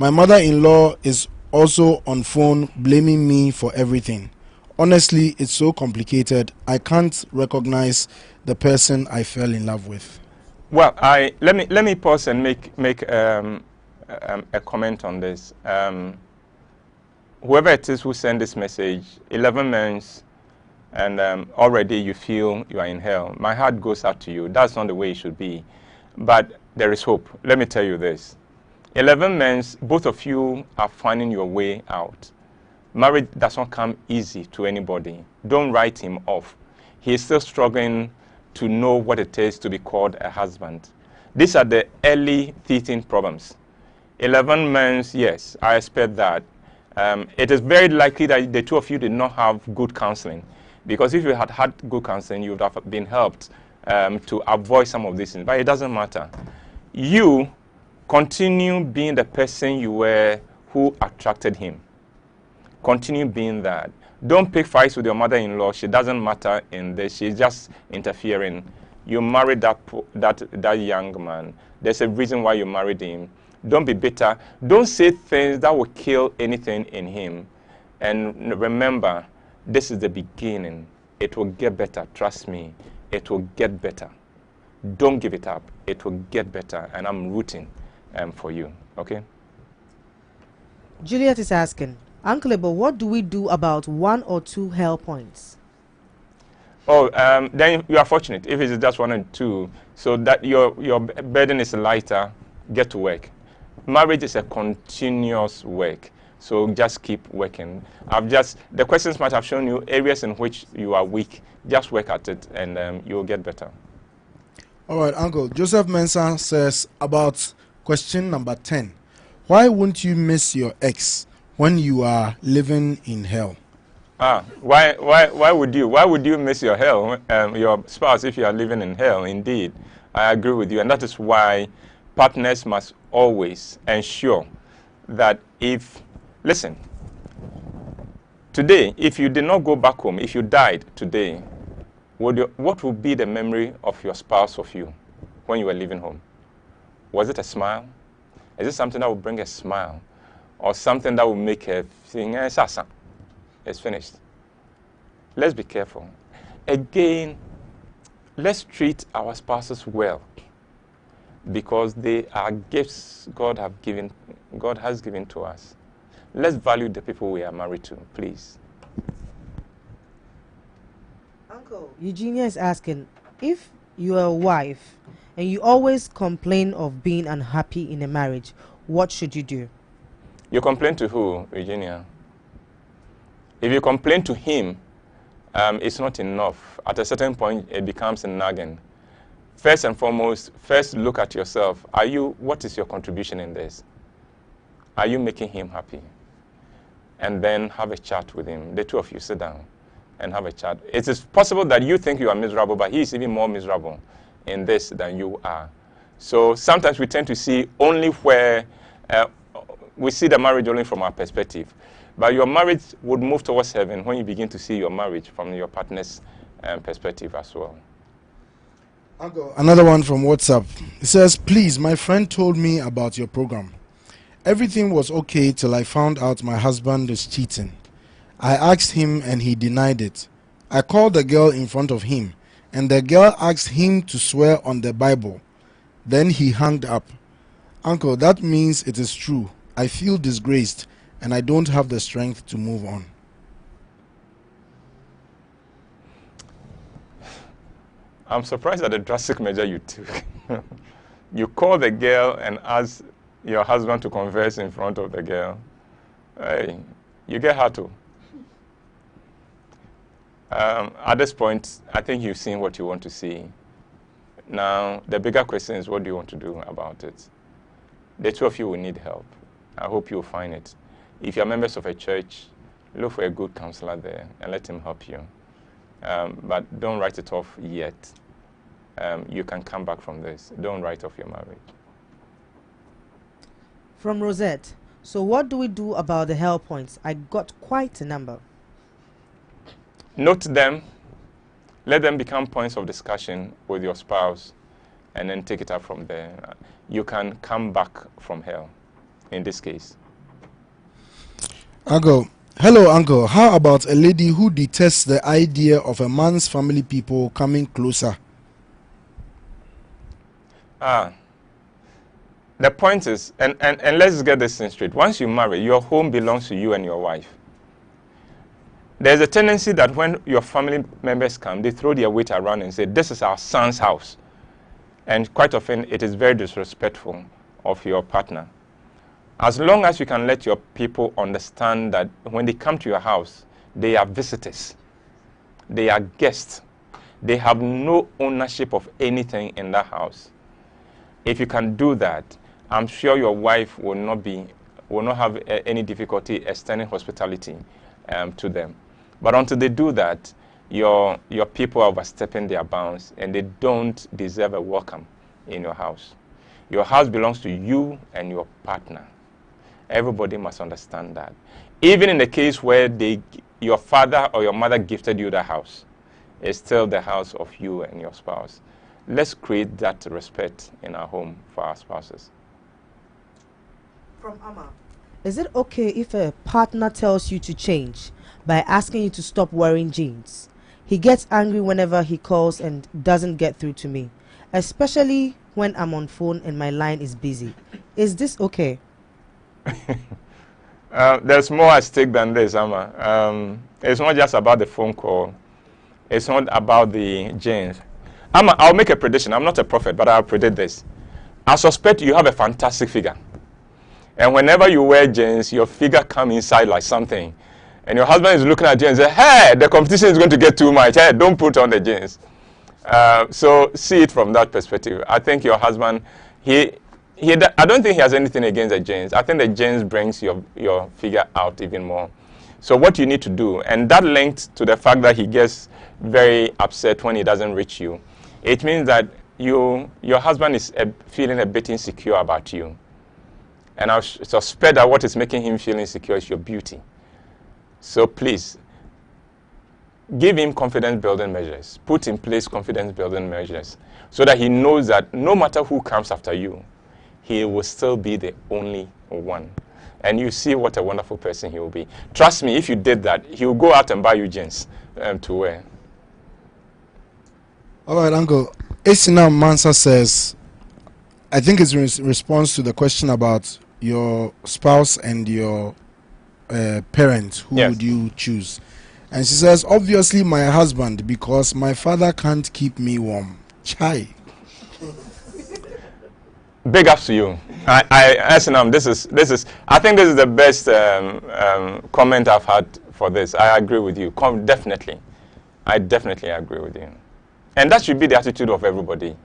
mother-in-law is also on phone blaming me for everything. Honestly, it's so complicated. I can't recognize the person I fell in love with. Well, let me pause and make a comment on this. Whoever it is who sent this message, 11 months, and already you feel you are in hell. My heart goes out to you. That's not the way it should be. But there is hope. Let me tell you this. 11 months, both of you are finding your way out. Marriage does not come easy to anybody. Don't write him off. He is still struggling to know what it is to be called a husband. These are the early teething problems. 11 months, yes, I expect that. It is very likely that the two of you did not have good counseling. Because if you had had good counseling, you would have been helped to avoid some of these things. But it doesn't matter. You continue being the person you were who attracted him. Continue being that. Don't pick fights with your mother-in-law. She doesn't matter in this. She's just interfering. You married that young man. There's a reason why you married him. Don't be bitter. Don't say things that will kill anything in him. And remember, this is the beginning. It will get better. Trust me. It will get better. Don't give it up. It will get better. And I'm rooting for you. Okay? Juliet is asking, Uncle Ebo, what do we do about 1 or 2 hell points? Oh, then you are fortunate if it's just 1 or 2, so that your burden is lighter. Get to work. Marriage is a continuous work, so just keep working. The questions might have shown you areas in which you are weak. Just work at it, and you will get better. All right, Uncle. Joseph Mensah says about question number 10. Why won't you miss your ex when you are living in hell? Why would you miss your hell, your spouse, if you are living in hell? Indeed, I agree with you, and that is why partners must always ensure that today, if you did not go back home, if you died today, what would be the memory of your spouse of you when you were leaving home? Was it a smile? Is it something that would bring a smile? Or something that will make her think, it's finished? Let's be careful. Again, let's treat our spouses well, because they are gifts God has given to us. Let's value the people we are married to, please. Uncle, Eugenia is asking, if you are a wife and you always complain of being unhappy in a marriage, what should you do? You complain to who, Eugenia? If you complain to him, it's not enough. At a certain point, it becomes a nagging. First and foremost, look at yourself. What is your contribution in this? Are you making him happy? And then have a chat with him. The two of you sit down and have a chat. It is possible that you think you are miserable, but he is even more miserable in this than you are. So sometimes we tend to see only where we see the marriage only from our perspective. But your marriage would move towards heaven when you begin to see your marriage from your partner's perspective as well. Another one from WhatsApp. It says, please, my friend told me about your program. Everything was okay till I found out my husband is cheating. I asked him and he denied it. I called the girl in front of him, and the girl asked him to swear on the Bible. Then he hung up. Uncle, that means it is true. I feel disgraced and I don't have the strength to move on. I'm surprised at the drastic measure you took. You call the girl and ask your husband to converse in front of the girl. Hey, you get her to. At this point, I think you've seen what you want to see. Now, the bigger question is, what do you want to do about it? the two of you will need help. I hope you'll find it. If you're members of a church, look for a good counselor there and let him help you. But don't write it off yet. You can come back from this. Don't write off your marriage. From Rosette. So what do we do about the hell points? I got quite a number. Note them. Let them become points of discussion with your spouse and then take it up from there. You can come back from hell in this case. Uncle, hello uncle. How about a lady who detests the idea of a man's family people coming closer? The point is, and let's get this thing straight. Once you marry, your home belongs to you and your wife. There's a tendency that when your family members come, they throw their weight around and say, this is our son's house. And quite often, it is very disrespectful of your partner. As long as you can let your people understand that when they come to your house, they are visitors. They are guests. They have no ownership of anything in that house. If you can do that, I'm sure your wife will not have any difficulty extending hospitality to them. But until they do that, your people are overstepping their bounds and they don't deserve a welcome in your house. Your house belongs to you and your partner. Everybody must understand that. Even in the case where your father or your mother gifted you the house, it's still the house of you and your spouse. Let's create that respect in our home for our spouses. From Amma. Is it okay if a partner tells you to change by asking you to stop wearing jeans? He gets angry whenever he calls and doesn't get through to me, especially when I'm on phone and my line is busy. Is this okay? There's more at stake than this, Amma. It's not just about the phone call. It's not about the jeans. Amma, I'll make a prediction. I'm not a prophet, but I'll predict this. I suspect you have a fantastic figure. And whenever you wear jeans, your figure comes inside like something. And your husband is looking at you and says, hey, the competition is going to get too much. Hey, don't put on the jeans. So see it from that perspective. I think your husband, I don't think he has anything against the jeans. I think the jeans brings your figure out even more. So what you need to do, and that linked to the fact that he gets very upset when he doesn't reach you, it means that your husband is feeling a bit insecure about you. And I suspect that what is making him feel insecure is your beauty. So please, give him confidence-building measures. Put in place confidence-building measures so that he knows that no matter who comes after you, he will still be the only one. And you see what a wonderful person he will be. Trust me, if you did that, he will go out and buy you jeans to wear. All right, Uncle. Esina Mansa says, I think it's in response to the question about your spouse and your parents. Who would you choose? And she says, obviously my husband, because my father can't keep me warm. Chai. Big ups to you. Esina, this is. I think this is the best comment I've had for this. I agree with you. Definitely. I definitely agree with you. And that should be the attitude of everybody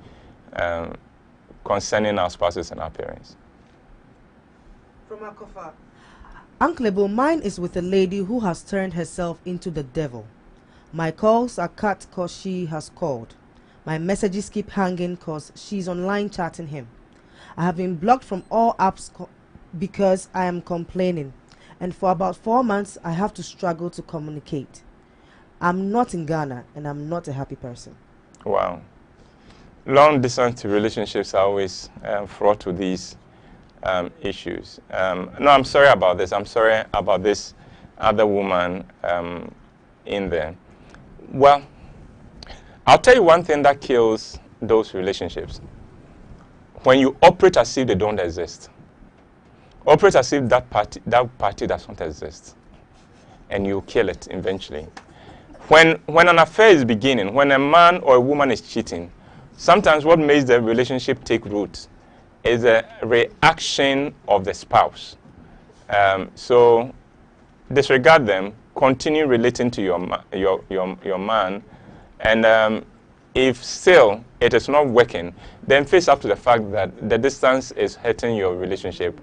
concerning our spouses and our parents. From Akofa. Uncle Ebo, mine is with a lady who has turned herself into the devil. My calls are cut because she has called. My messages keep hanging because she's online chatting him. I have been blocked from all apps because I am complaining. And for about 4 months, I have to struggle to communicate. I'm not in Ghana and I'm not a happy person. Wow. Long distance relationships are always fraught with these issues. No, I'm sorry about this. I'm sorry about this other woman in there. Well, I'll tell you one thing that kills those relationships. When you operate as if they don't exist. Operate as if that party does not exist. And you kill it eventually. When an affair is beginning, when a man or a woman is cheating, sometimes what makes the relationship take root is a reaction of the spouse. So disregard them, continue relating to your man, and If still it is not working, then face up to the fact that the distance is hurting your relationship,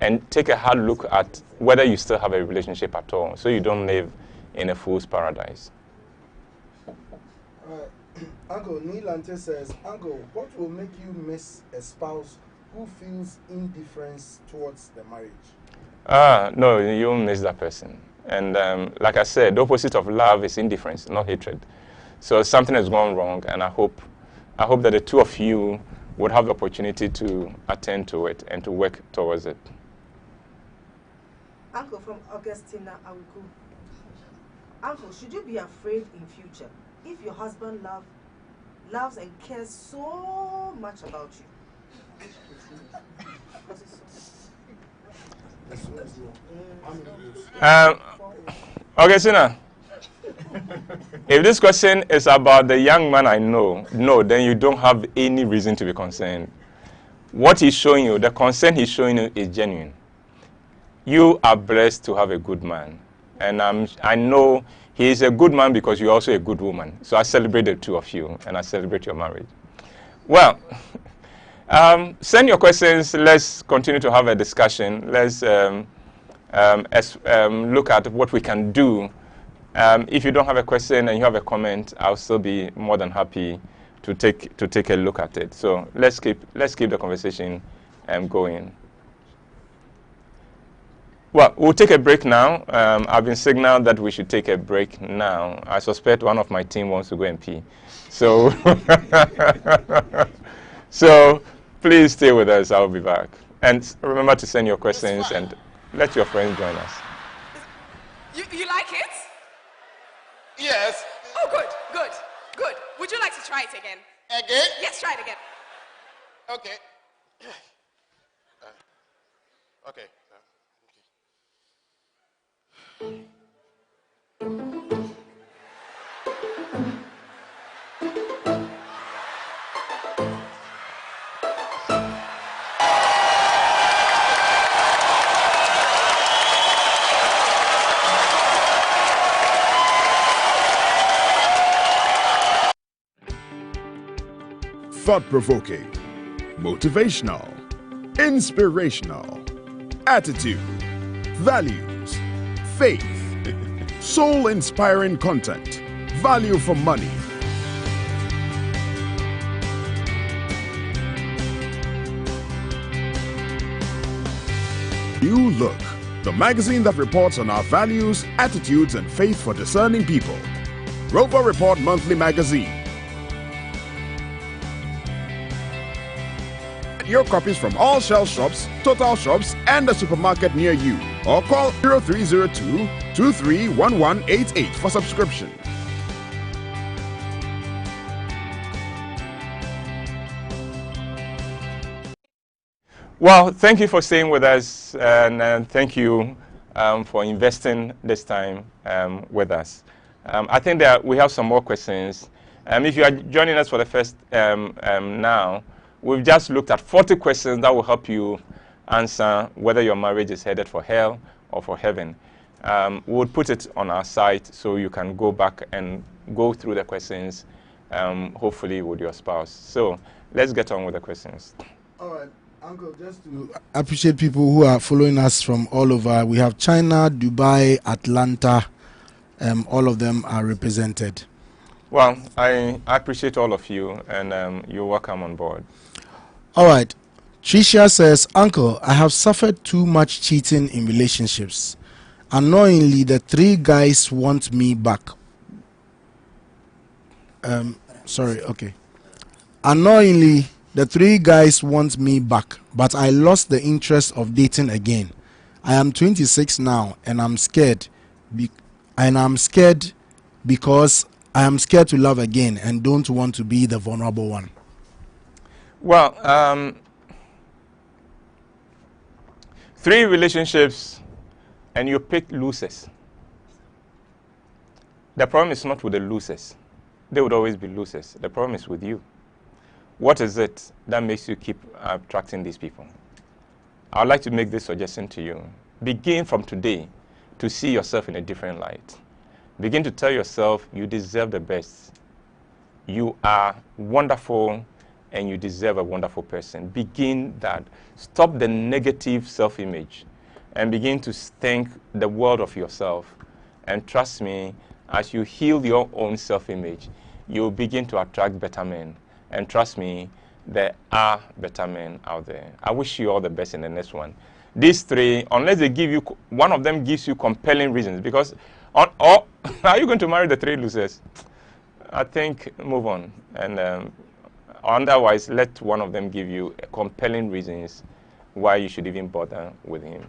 and take a hard look at whether you still have a relationship at all, so you don't live in a fool's paradise. Uncle Neil Ante says, Uncle, what will make you miss a spouse who feels indifference towards the marriage? No, you won't miss that person. And like I said, the opposite of love is indifference, not hatred. So something has gone wrong, and I hope that the two of you would have the opportunity to attend to it and to work towards it. Uncle from Augustina Awuku. Uncle, should you be afraid in future if your husband loves and cares so much about you? Augustina, if this question is about the young man I know, no, then you don't have any reason to be concerned. What he's showing you, the concern he's showing you is genuine. You are blessed to have a good man. And I know he is a good man because you're also a good woman. So I celebrate the two of you, and I celebrate your marriage. Well, send your questions. Let's continue to have a discussion. Let's look at what we can do. If you don't have a question and you have a comment, I'll still be more than happy to take a look at it. So let's keep the conversation going. Well, we'll take a break now. I've been signaled that we should take a break now. I suspect one of my team wants to go and pee. So, so please stay with us. I'll be back. And remember to send your questions and let your friends join us. You like it? Yes. Oh, good. Would you like to try it again? Again? Yes, try it again. Okay. Okay. Thought-provoking, motivational, inspirational, attitude, values, faith, soul-inspiring content, value for money. New Look, the magazine that reports on our values, attitudes, and faith for discerning people. Rover Report Monthly Magazine. Your copies from all Shell shops, Total shops, and a supermarket near you. Or call 0302-231188 for subscription. Well, thank you for staying with us, and thank you for investing this time with us. I think that we have some more questions. If you are joining us for the first now, we've just looked at 40 questions that will help you answer whether your marriage is headed for hell or for heaven. We'll put it on our site so you can go back and go through the questions, hopefully with your spouse. So let's get on with the questions. All right, Uncle, just to appreciate people who are following us from all over. We have China, Dubai, Atlanta. All of them are represented. Well, I appreciate all of you, and you're welcome on board. All right. Tricia says, Uncle, I have suffered too much cheating in relationships. Annoyingly, the 3 guys want me back. Annoyingly, the 3 guys want me back, but I lost the interest of dating again. I am 26 now, and I'm scared. Because I am scared to love again and don't want to be the vulnerable one. Well, 3 relationships and you pick losers. The problem is not with the losers. They would always be losers. The problem is with you. What is it that makes you keep attracting these people? I would like to make this suggestion to you. Begin from today to see yourself in a different light. Begin to tell yourself you deserve the best. You are wonderful and you deserve a wonderful person. Begin that. Stop the negative self-image and begin to think the world of yourself. And trust me, as you heal your own self-image, you'll begin to attract better men. And trust me, there are better men out there. I wish you all the best in the next one. These three, unless they give you, one of them gives you compelling reasons, because, are you going to marry the three losers? I think move on. And otherwise, let one of them give you compelling reasons why you should even bother with him.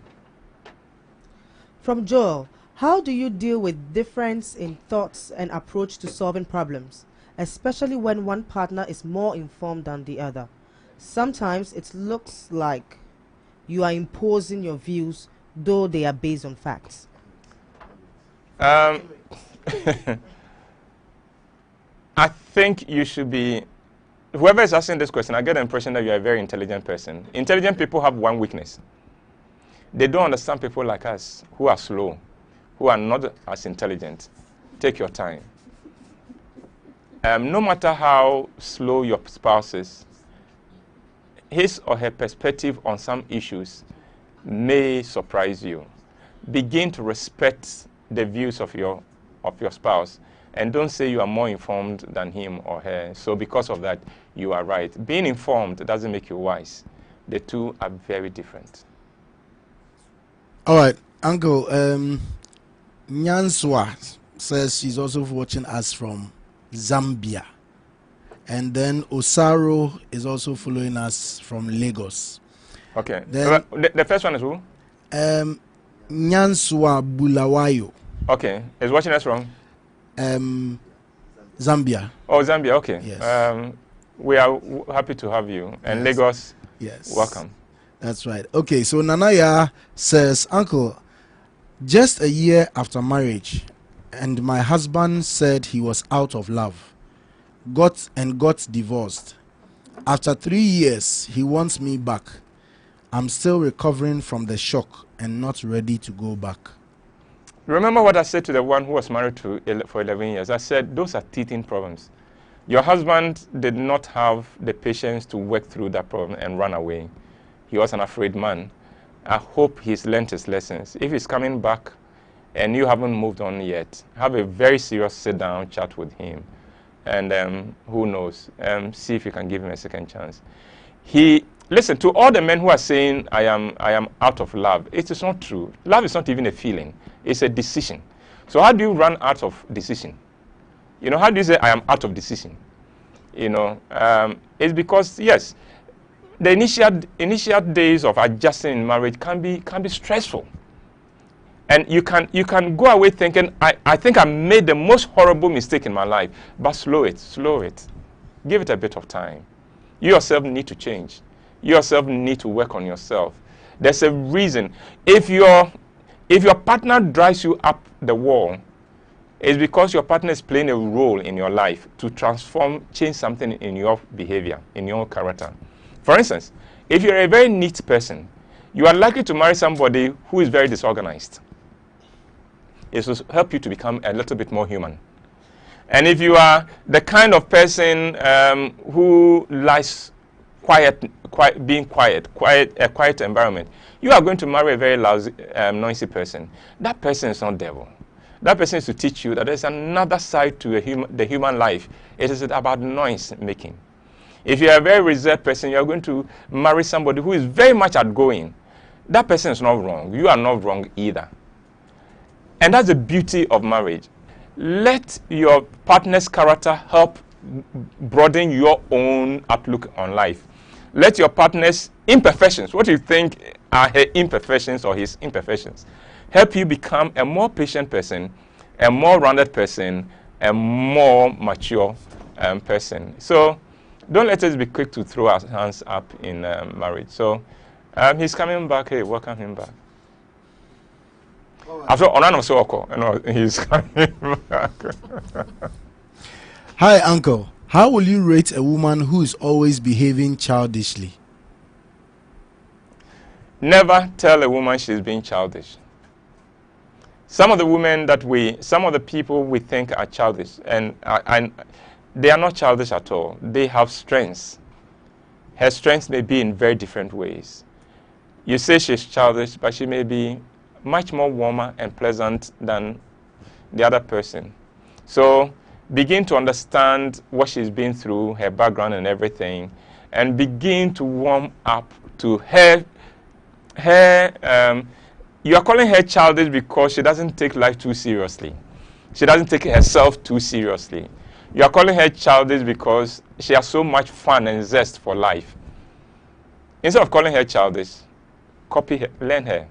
From Joel, how do you deal with difference in thoughts and approach to solving problems, especially when one partner is more informed than the other? Sometimes it looks like you are imposing your views, though they are based on facts. I think you should be, whoever is asking this question, I get the impression that you are a very intelligent person. Intelligent people have one weakness. They don't understand people like us who are slow, who are not as intelligent. Take your time. No matter how slow your spouse is, his or her perspective on some issues may surprise you. Begin to respect the views of your spouse, and don't say you are more informed than him or her. So because of that, you are right. Being informed doesn't make you wise. The two are very different. All right, Uncle. Nyanswa says she's also watching us from Zambia. And then Osaro is also following us from Lagos. Okay. Then, the first one is who? Nyanswa Bulawayo. Okay. Is watching us from? Zambia. Oh, Zambia. Okay. Yes. We are happy to have you. And Yes. Lagos, Yes. welcome. That's right. Okay, so Nanaya says, Uncle, just a year after marriage, and my husband said he was out of love, got divorced. After 3 years, he wants me back. I'm still recovering from the shock and not ready to go back. Remember what I said to the one who was married for 11 years? I said, those are teething problems. Your husband did not have the patience to work through that problem and run away. He was an afraid man. I hope he's learned his lessons. If he's coming back and you haven't moved on yet, have a very serious sit-down chat with him. And who knows, see if you can give him a second chance. Listen, to all the men who are saying, I am out of love, it is not true. Love is not even a feeling. It's a decision. So how do you run out of decision? You know, how do you say, I am out of decision? You know, it's because, yes, the initial days of adjusting in marriage can be stressful. And you can go away thinking, I think I made the most horrible mistake in my life. But slow it. Give it a bit of time. You yourself need to change. You yourself need to work on yourself. There's a reason. If your partner drives you up the wall, it's because your partner is playing a role in your life to change something in your behavior, in your character. For instance, if you're a very neat person, you are likely to marry somebody who is very disorganized. It will help you to become a little bit more human. And if you are the kind of person who likes being quiet, a quiet environment, you are going to marry a very lousy, noisy person. That person is not devil. That person is to teach you that there's another side to the human life. It is about noise making. If you are a very reserved person, you are going to marry somebody who is very much outgoing. That person is not wrong. You are not wrong either. And that's the beauty of marriage. Let your partner's character help broaden your own outlook on life. Let your partner's imperfections, what you think are her imperfections or his imperfections, help you become a more patient person, a more rounded person, a more mature person. So don't let us be quick to throw our hands up in marriage. So he's coming back. Hey, welcome him back. After he's coming back. Hi, Uncle. How will you rate a woman who is always behaving childishly? Never tell a woman she's being childish. Some of the people we think are childish, and They are not childish at all. They have strengths. Her strengths may be in very different ways. You say she's childish, but she may be much more warmer and pleasant than the other person. So begin to understand what she's been through, her background and everything, and begin to warm up to her. You are calling her childish because she doesn't take life too seriously. She doesn't take herself too seriously. You are calling her childish because she has so much fun and zest for life. Instead of calling her childish, copy her, learn her,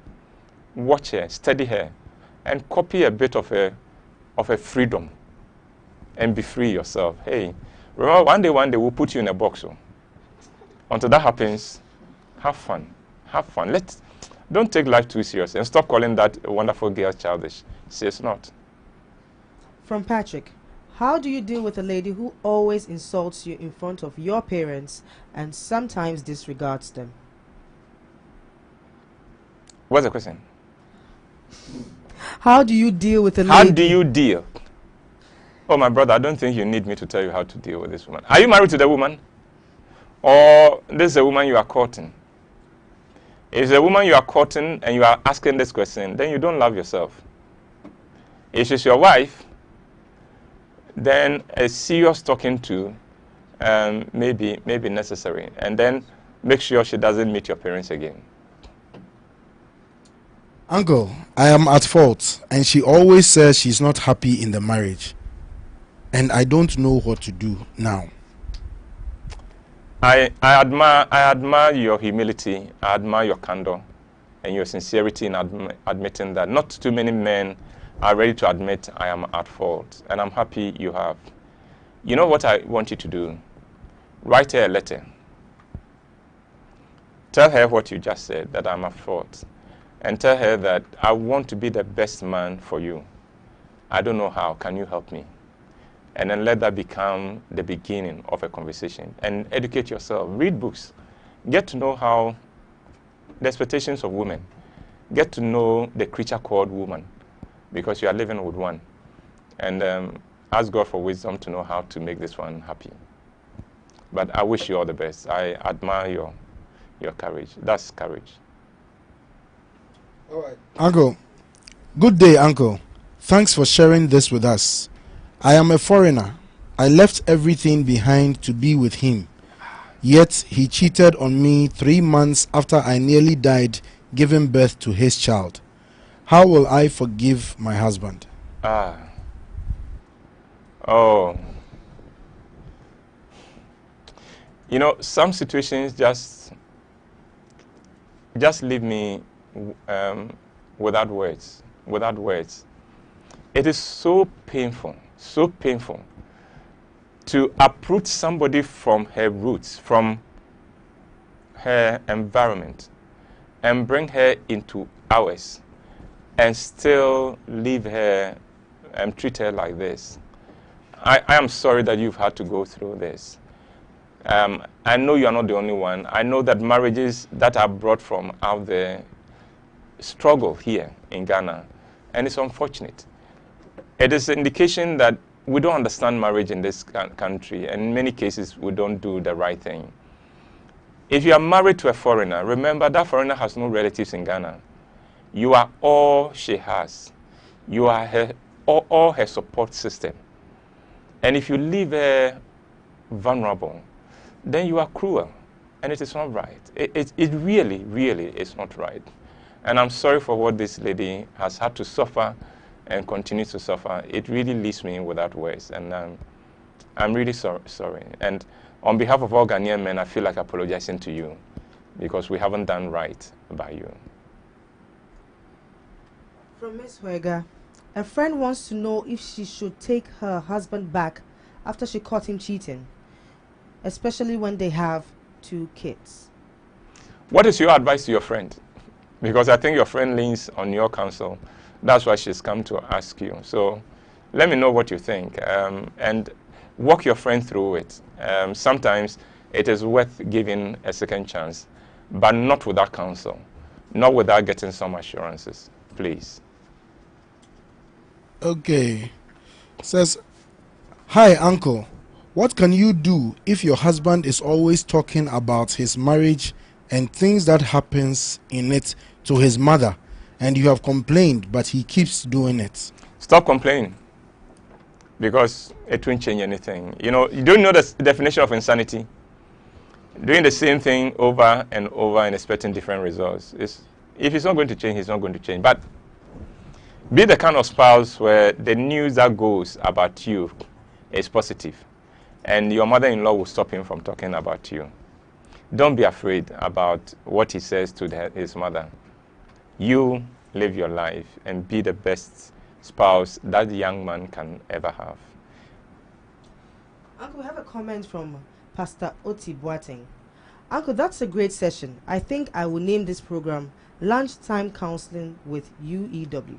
watch her, study her, and copy a bit of her freedom, and be free yourself. Hey, remember, one day we'll put you in a box. So. Until that happens, have fun. Have fun. Don't take life too seriously, and stop calling that wonderful girl childish. Say it's not. From Patrick, how do you deal with a lady who always insults you in front of your parents and sometimes disregards them? What's the question? How do you deal with a lady? How do you deal? Oh, my brother, I don't think you need me to tell you how to deal with this woman. Are you married to the woman? Or this is a woman you are courting? If it's a woman you are courting and you are asking this question, then you don't love yourself. If she's your wife, then a serious talking to may be necessary. And then make sure she doesn't meet your parents again. Uncle, I am at fault, and she always says she's not happy in the marriage. And I don't know what to do now. I admire your humility, I admire your candor and your sincerity in admitting that. Not too many men are ready to admit I am at fault, and I'm happy you have. You know what I want you to do? Write her a letter. Tell her what you just said, that I'm at fault, and tell her that I want to be the best man for you. I don't know how. Can you help me? And then let that become the beginning of a conversation. And educate yourself. Read books. Get to know how the expectations of women. Get to know the creature called woman, because you are living with one. And ask God for wisdom to know how to make this one happy. But I wish you all the best. I admire your courage. That's courage. All right. Uncle, good day, Uncle. Thanks for sharing this with us. I am a foreigner. I left everything behind to be with him. Yet he cheated on me 3 months after I nearly died giving birth to his child. How will I forgive my husband? Oh. You know, some situations just leave me without words. Without words. It is so painful to uproot somebody from her roots, from her environment, and bring her into ours, and still leave her and treat her like this. I am sorry that you've had to go through this. I know you are not the only one. I know that marriages that are brought from out there struggle here in Ghana, and it's unfortunate. It is an indication that we don't understand marriage in this country, and in many cases we don't do the right thing. If you are married to a foreigner, remember that foreigner has no relatives in Ghana. You are all she has. You are all her support system. And if you leave her vulnerable, then you are cruel, and it is not right. It really, really is not right. And I'm sorry for what this lady has had to suffer and continues to suffer. It really leaves me without words, and I'm really sorry. And on behalf of all Ghanaian men, I feel like apologizing to you because we haven't done right by you. From Ms. Huega, a friend wants to know if she should take her husband back after she caught him cheating, especially when they have 2 kids. What is your advice to your friend? Because I think your friend leans on your counsel. That's why she's come to ask you. So let me know what you think, and walk your friend through it. Sometimes it is worth giving a second chance, but not without counsel, not without getting some assurances, please. Okay. Says, hi, Uncle. What can you do if your husband is always talking about his marriage and things that happens in it to his mother, and you have complained, but he keeps doing it? Stop complaining, because it won't change anything. You know, you don't know the definition of insanity. Doing the same thing over and over and expecting different results. If he's not going to change, he's not going to change. But be the kind of spouse where the news that goes about you is positive, and your mother-in-law will stop him from talking about you. Don't be afraid about what he says to his mother. You live your life and be the best spouse that young man can ever have. Uncle, we have a comment from Pastor Oti Boateng. Uncle, that's a great session. I think I will name this program Lunchtime Counseling with UEW.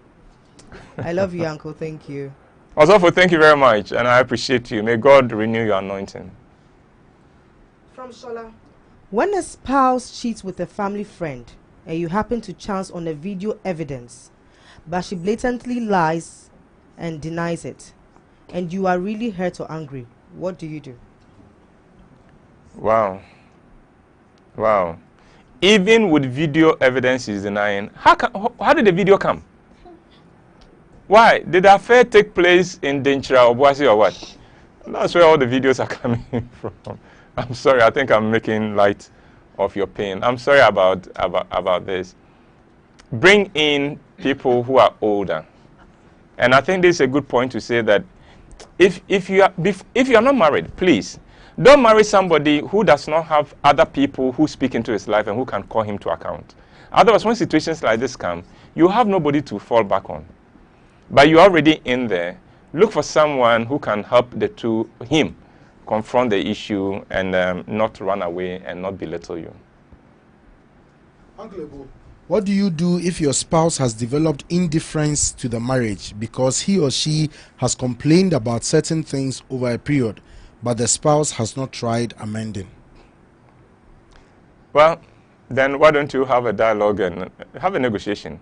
I love you, Uncle. Thank you. Also, thank you very much, and I appreciate you. May God renew your anointing. From Shola. When a spouse cheats with a family friend and you happen to chance on a video evidence, but she blatantly lies and denies it, and you are really hurt or angry, what do you do? Wow. Wow. Even with video evidence is denying, how did the video come? Why? Did the affair take place in Denchira or Boise or what? That's where all the videos are coming from. I'm sorry, I think I'm making light of your pain. I'm sorry about this. Bring in people who are older. And I think this is a good point to say that if you are not married, please, don't marry somebody who does not have other people who speak into his life and who can call him to account. Otherwise, when situations like this come, you have nobody to fall back on. But you're already in there. Look for someone who can help him confront the issue and not run away and not belittle you. Uncle Ebo, what do you do if your spouse has developed indifference to the marriage because he or she has complained about certain things over a period, but the spouse has not tried amending? Well, then why don't you have a dialogue and have a negotiation?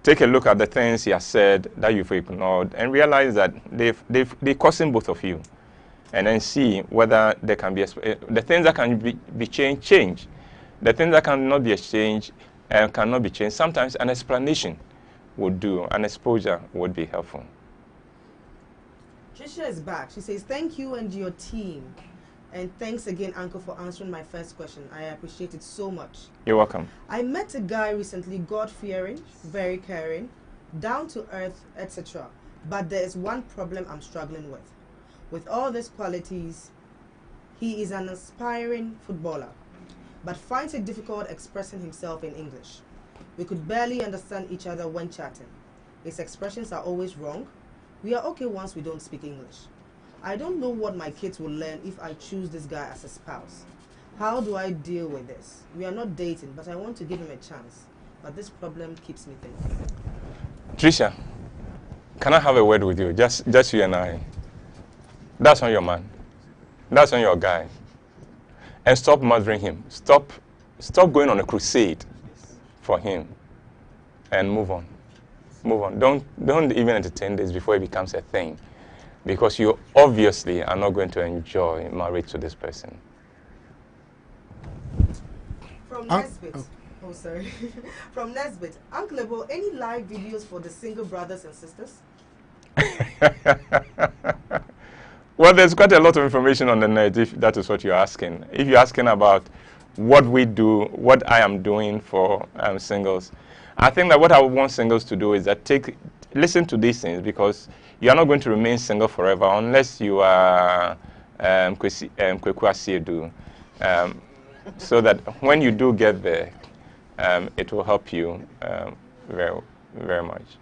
Take a look at the things he has said that you've ignored and realize that they're causing both of you. And then see whether there can be the things that can be changed, change. The things that cannot be exchanged and cannot be changed. Sometimes an explanation would do. An exposure would be helpful. Trisha is back. She says, thank you and your team. And thanks again, Uncle, for answering my first question. I appreciate it so much. You're welcome. I met a guy recently, God-fearing, very caring, down to earth, etc. But there is one problem I'm struggling with. With all these qualities, he is an aspiring footballer, but finds it difficult expressing himself in English. We could barely understand each other when chatting. His expressions are always wrong. We are okay once we don't speak English. I don't know what my kids will learn if I choose this guy as a spouse. How do I deal with this? We are not dating, but I want to give him a chance. But this problem keeps me thinking. Trisha, can I have a word with you? Just you and I. That's on your man. That's on your guy. And stop murdering him. Stop going on a crusade for him. And move on. Move on. Don't even entertain this before it becomes a thing. Because you obviously are not going to enjoy marriage to this person. From Nesbit. Oh, sorry. From Nesbit. Uncle Ebo, any live videos for the single brothers and sisters? Well, there's quite a lot of information on the net if that is what you're asking. If you're asking about what we do, what I am doing for singles, I think that what I would want singles to do is that listen to these things, because you are not going to remain single forever unless you are Kweku Asiedu. So that when you do get there, it will help you very, very much.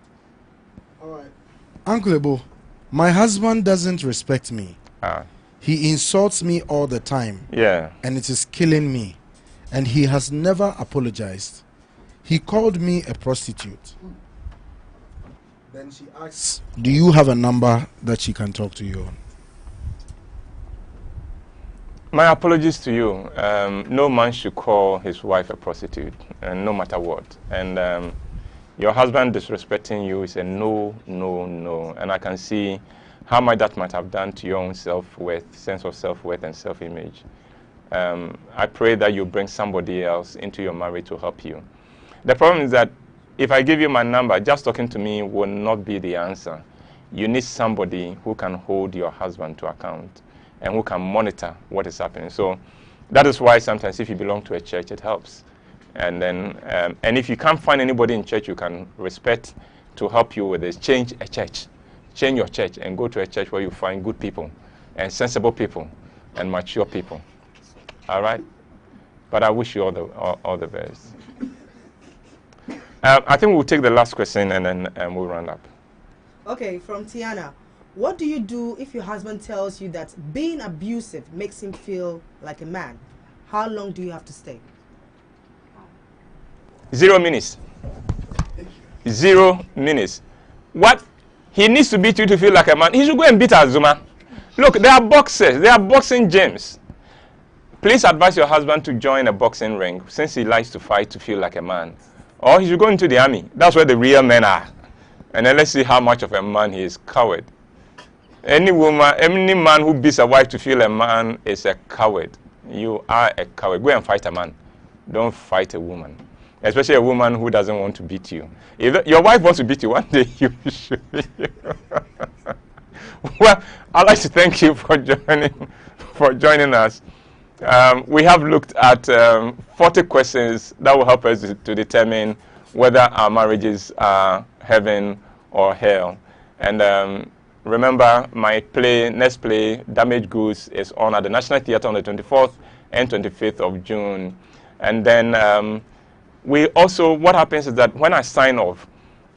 All right. Uncle Ebo, my husband doesn't respect me. He insults me all the time. Yeah. And it is killing me. And he has never apologized. He called me a prostitute. Then she asks, do you have a number that she can talk to you on? My apologies to you. No man should call his wife a prostitute, no matter what. And your husband disrespecting you is a no, no, no. And I can see how much that might have done to your own self-worth, sense of self-worth and self-image. I pray that you bring somebody else into your marriage to help you. The problem is that if I give you my number, just talking to me will not be the answer. You need somebody who can hold your husband to account and who can monitor what is happening. So that is why sometimes if you belong to a church, it helps. And then, and if you can't find anybody in church you can respect to help you with this, change a church. Change your church and go to a church where you find good people and sensible people and mature people. All right? But I wish you all the best. I think we'll take the last question and then we'll round up. Okay, from Tiana. What do you do if your husband tells you that being abusive makes him feel like a man? How long do you have to stay? 0 minutes. 0 minutes. What? He needs to beat you to feel like a man. He should go and beat Azuma. Look, there are boxers. There are boxing gyms. Please advise your husband to join a boxing ring since he likes to fight to feel like a man. Or he should go into the army. That's where the real men are. And then let's see how much of a man he is. Coward. Any woman, any man who beats a wife to feel a man is a coward. You are a coward. Go and fight a man. Don't fight a woman. Especially a woman who doesn't want to beat you. If your wife wants to beat you, one day you should. Well, I'd like to thank you for joining us. We have looked at 40 questions that will help us to determine whether our marriages are heaven or hell. And remember, my next play, Damaged Goods, is on at the National Theatre on the 24th and 25th of June. And then what happens is that when I sign off,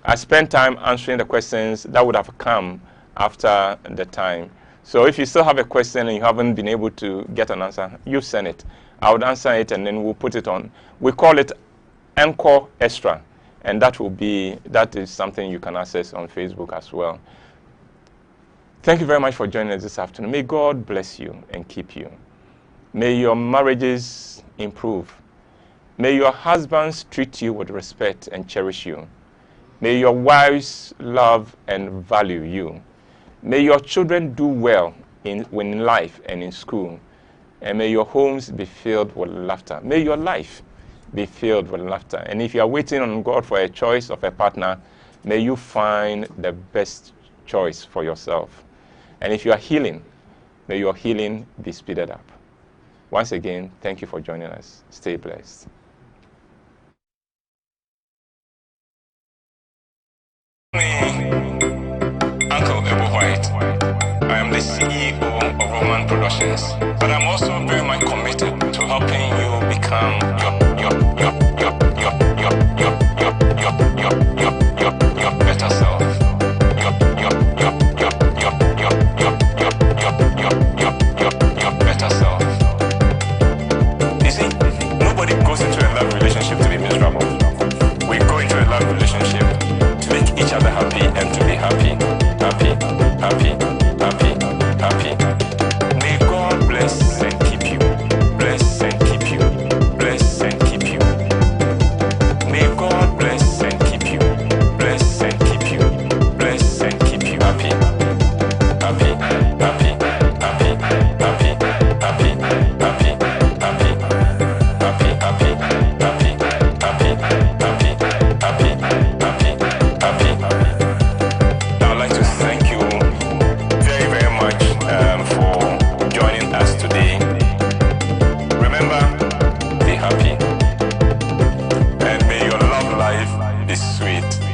I spend time answering the questions that would have come after the time. So if you still have a question and you haven't been able to get an answer, you send it. I would answer it and then we'll put it on. We call it Encore Extra. And that is something you can access on Facebook as well. Thank you very much for joining us this afternoon. May God bless you and keep you. May your marriages improve. May your husbands treat you with respect and cherish you. May your wives love and value you. May your children do well in life and in school. And may your homes be filled with laughter. May your life be filled with laughter. And if you are waiting on God for a choice of a partner, may you find the best choice for yourself. And if you are healing, may your healing be speeded up. Once again, thank you for joining us. Stay blessed. Uncle Ebo White. I am the CEO of Roman Productions, but I'm also very much committed to helping you become your better self. Your better self. You see, nobody goes into a love relationship to be miserable. We go into a love relationship to make each other happy and to be happy. May God bless and keep you. Bless and keep you. Bless and keep you. May God bless and keep you. Bless and keep you. Bless and keep you. Happy. I'd like to thank you very, very much for joining us today. Remember, be happy, and may your love life be sweet.